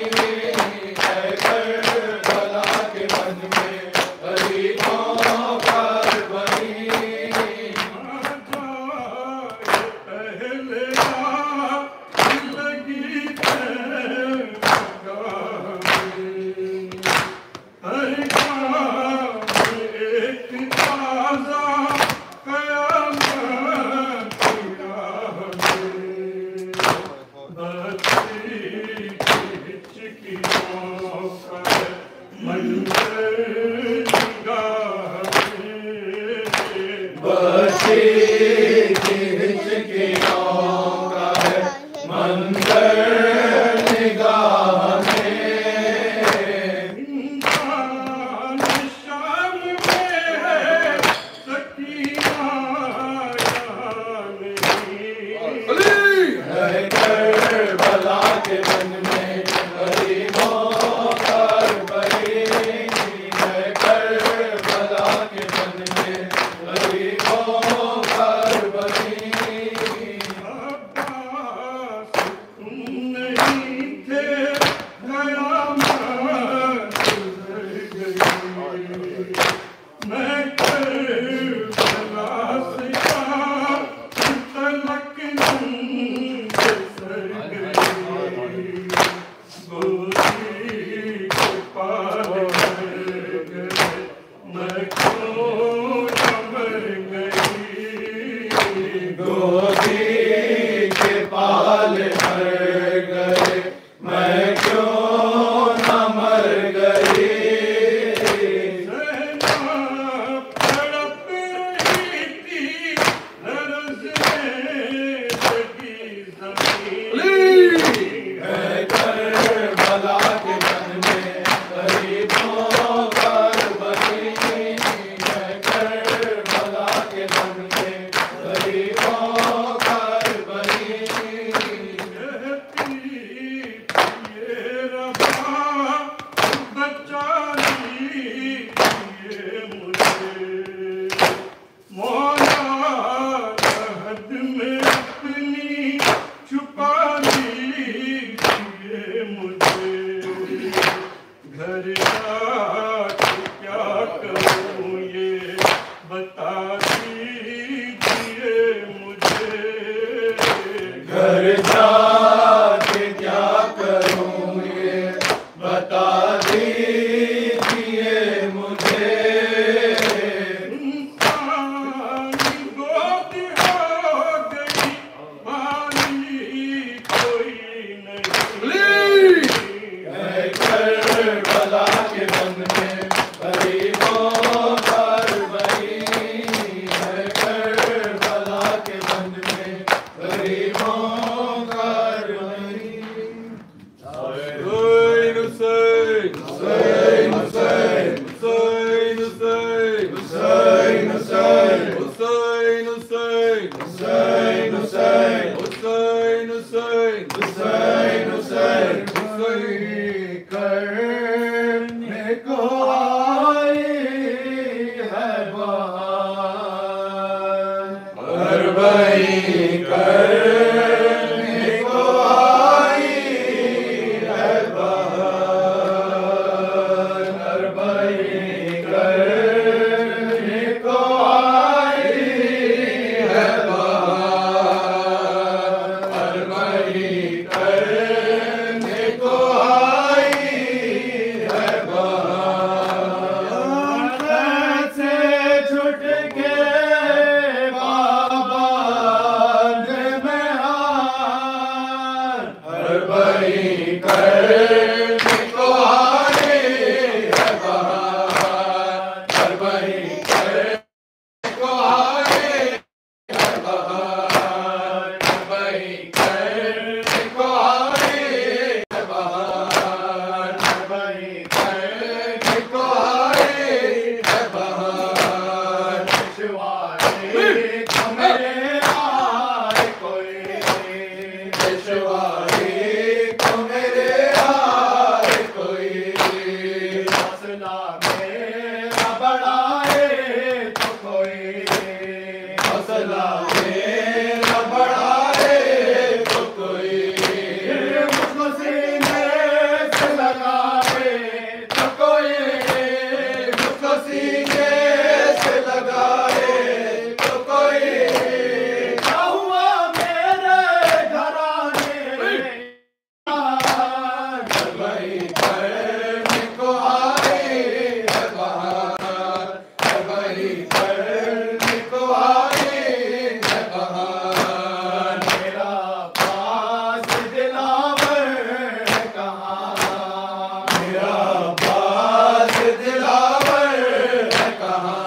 है करबला के बन में गरीबों पर बनी। पहले लगी हर काम एक ताज़ा क़यामत की राह में। बच्ची की हिचकियों का मंज़र निगाह में। बच्ची की हिचकियों का है मंज़र निगाह में। इंसान शाम में है सकीना यहाँ नहीं। है करबला के बन में गरीबों पर बनी, है अरबई करने को आई है बहार, अरबई करने को आई है बहार, अरबई करने को आई है बहार। से छुट के बाबा में हार, अरबई करने को आई है बहार, अरबई करने को आई है बहार, अरबई करने को आई है बहार, अरबई करने को आई है बहार। पेशवाई को मेरे आए कोई, पेशवाई को मेरे आए कोई, हौसला मेरा बढ़ाए तो कोई, हौसला मेरा बढ़ाए तो कोई, मुझको सीने से लगाए तो कोई, मुझको सीने से लगाए तो कोई। क्या हुआ मेरे घराने अरबई करने को आई है बहार, अरबई करने को आई है बहार। मेरा पास दिलावर है कहाँ, मेरा पास दिलावर है कहाँ,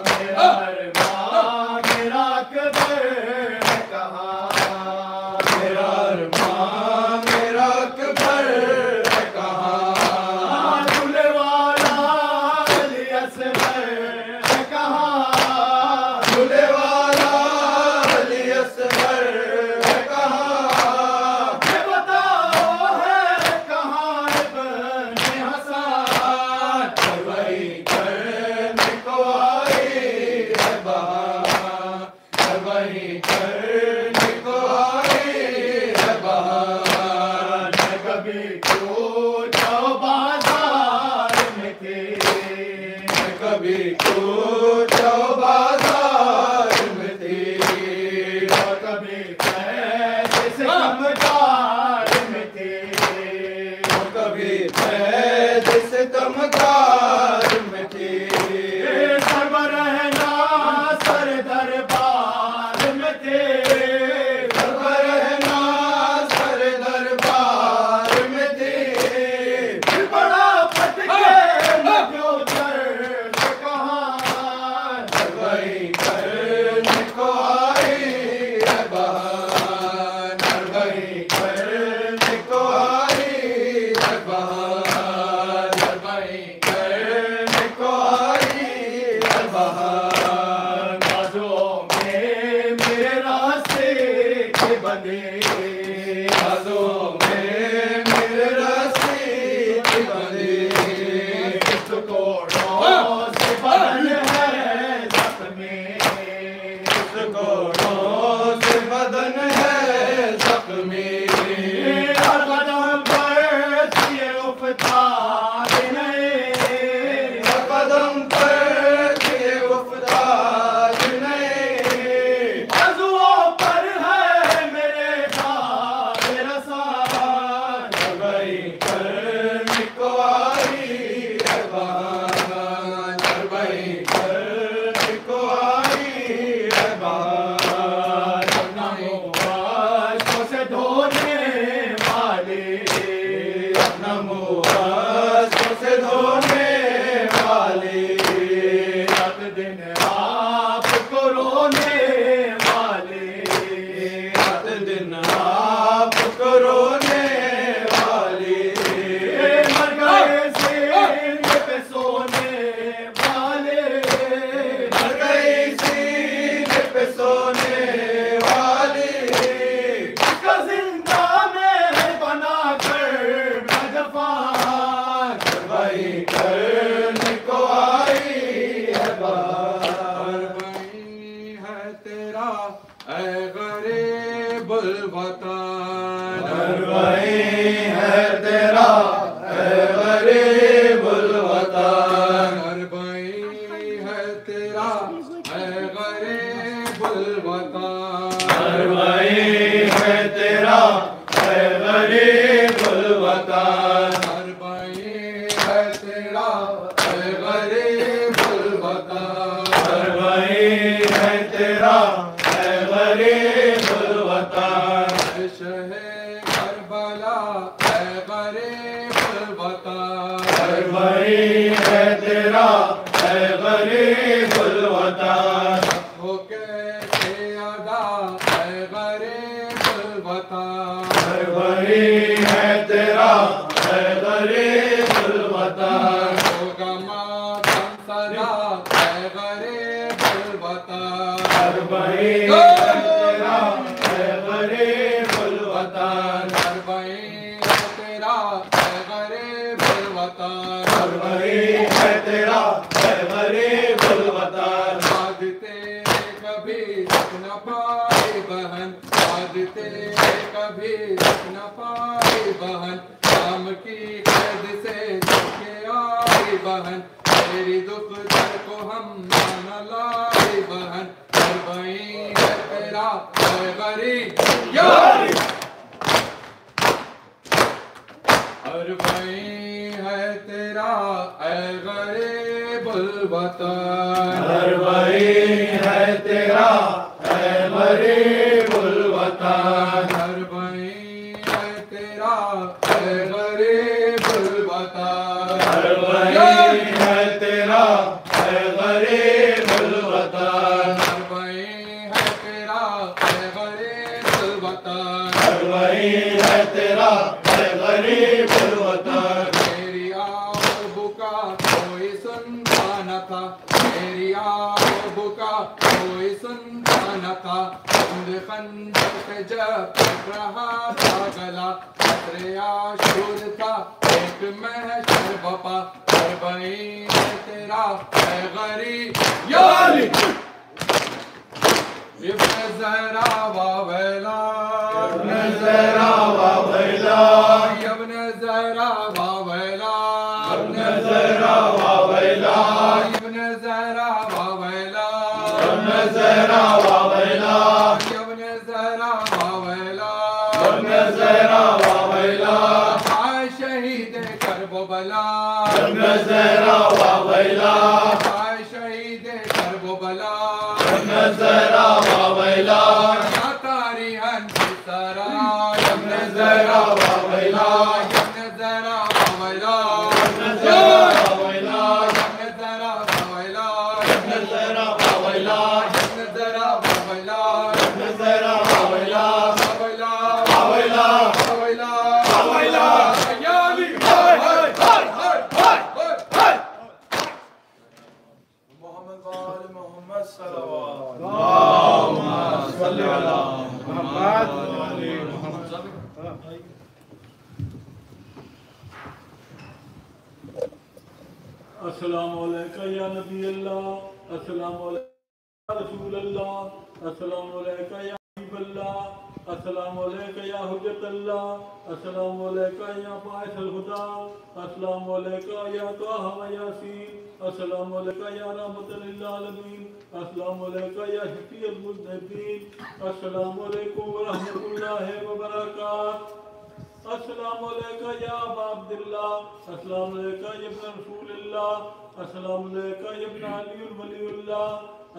मेरा अरमान मेरा कदर है कहाँ, मेरा अरमान मेरा कदर है कहाँ। दूल्हे वाला अली असगर है कहाँ, दूल्हे वाला अली असगर है कहाँ। ये बताओ है कहाँ इब्न हसन, अरबई करने को आई है बहार, अरबई करने को आई है बहार। मैं कभी पूछो बाजार में थी, मैं कभी पूछो बाजार में थी, और कभी पैसे से कमदार में थी, और कभी पैसे से कमदार में थी। सरबराहना सर दरबार में थे, सरबराहना सर दरबार में थे। बड़ा फटके जो दर्द कहाँ, अरबई करने को आई है बहार, अरबई करने को आई है बहार, अरबई करने को आई है बहार। बाजों में मेरे रास्ते के बने, बाजों में मेरे रास्ते के बने। इस कोड़ों से बदन है जख्मी, इस कोड़ों से बदन है जख्मी। हर कदम पर ये उफतार नहीं, ऐ गरीबुल वतन। घर वही है तेरा ऐ गरीबुल वतन। ऐ शहे करबला ऐ गरीबुल वतन। घर वही है तेरा ऐ गरीबुल वतन। हो कैसे अदा ऐ गरीबुल वतन। घर वही है तेरा ऐ गरीबुल वतन। होगा मातम सदा ऐ गरीबुल वतन। घर वही है तेरा ऐ गरीबुल वतन। घर वही है तेरा ऐ गरीबुल वतन। घर वही है तेरा ऐ गरीबुल वतन। आज तेरे कभी रुक न पाई बहन। आज तेरे कभी रुक न पाई बहन। काम की कैद से छुटके आई बहन। तेरी दुख दर्द को हम न लाई बहन। घर वही है तेरा ऐ गरीब यारी। घर वही है तेरा ऐ गरीबुल वतन। घर वही है तेरा ऐ गरीबुल वतन। घर वही है तेरा ऐ गरीबुल वतन। घर वही है तेरा ऐ गरीबुल वतन। घर वही है तेरा ऐ गरीबुल वतन। घर वही है तेरा ऐ गरीबुल वतन। मेरी आओ बुका कोई सुनता न था। मेरी आओ बुका कोई सुनता न था। खंजर से जब कट रहा था गला। खतरे आशूर था एक महशर बपा। घर वही है तेरा ऐ गरीब याली। इब्न ज़हरा वावैला। इब्न ज़हरा वावैला। इब्न ज़हरा वावैला। इब्न ज़हरा वावैला। इब्न ज़हरा वावैला। इब्न ज़हरा वावैला। इब्न ज़हरा वावैला। इब्न ज़हरा वावैला। हाय शहीद करबला। इब्न ज़हरा वावैला। हाय शहीद करबला। इब्न ज़हरा वावैला। या तारीहन सरा। इब्न ज़हरा वावैला। इब्न ज़हरा वावैला। इब्न ज़हरा वावैला। इब्न ज़हरा वावैला। इब्न ज़हरा वावैला। इब्न ज़हरा वावैला। इब्न ज़हरा वावैला। वावैला। वावैला। वावैला। वावैला। याली। मोहम्मद वाले मोहम्मद सल्लल्लाहु अल्लाहुम्मा सल्लि अला मुहम्मद व अली मुहम्मद। अस्सलामु अलैका या नबी अल्लाह। अस्सलामु अलैका या रसूल अल्लाह। अस्सलामु अलैका या हबीब अल्लाह। अस्सलामु अलैका या हुज्जत अल्लाह। अस्सलामु अलैका या बाइसुल हुदा। अस्सलामु अलैका या ताहा व यासीन। अस्सलामु अलैका या रहमतल लिल आलमीन। अस्सलामु अलैका या शफीउल मुज़निबीन। अस्सलामु अलैकुम व रहमतुल्लाहि व बरकातहू। अस्सलामु अलैका या अबा अब्दुल्लाह। अस्सलामु अलैका या इब्न रसूलिल्लाह। अस्सलामु अलैका या इब्न अलीउल वलीउल्लाह।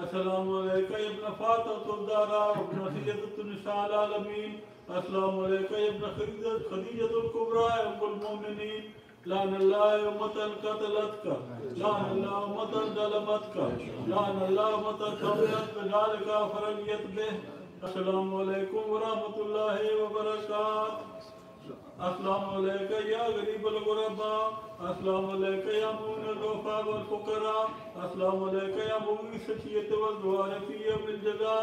अस्सलामु अलैका या इब्न फातिमतुज़ ज़हरा इब्न सय्यदतुन निसाइल आलमीन। अस्सलामु अलैका या इब्न खदीजतुल कुबरा उम्मुल मोमिनीन। लानल्लाहु उम्मतन क़तलतका। लानल्लाहु उम्मतन ज़लमतका। लानल्लाहु उम्मतन क़बलत बिज़ालिका फरलियत बिह। अस्सलामु अलैकुम व रहमतुल्लाहि व बरकातहू। अस्सलामु अलैका या गरीबुल गुरबा। अस्सलामु अलैका या मुनील दुआफा वल फुकरा। अस्सलामु अलैका या मुगीस सखियत वल दुआरफी बिल जज़ा।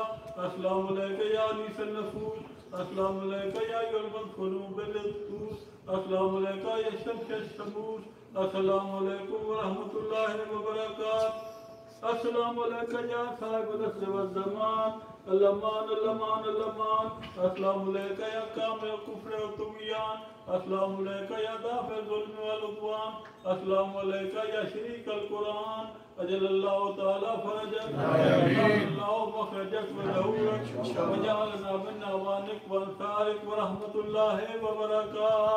अस्सलामु अलैका या अनीसन नफूस। अस्सलामु अलैका या युलमल खुलूब बिल तूस। अस्सलामु अलैका या शमस शमूस। अस्सलामु अलैकुम व रहमतुल्लाहि व बरकातहू। अस्सलामु अलैका या साहिबुल असर वल ज़मान। अल्लमान अल्लमान अल्लमान। अस्सलामु अलैका या कामिल कुफ्र व तुग़यान, अस्सलामु अलैका या दाफ़िर ज़ुल्म वल उद्वान, अस्सलामु अलैका या शरीकल कुरान, अजलल्लाहु तआला फरजक, अल्लाहु मखरजक व ज़हूरक, व जअलना मिन अवानिक व अंसारिक व रहमतुल्लाहि व बरकातुहू।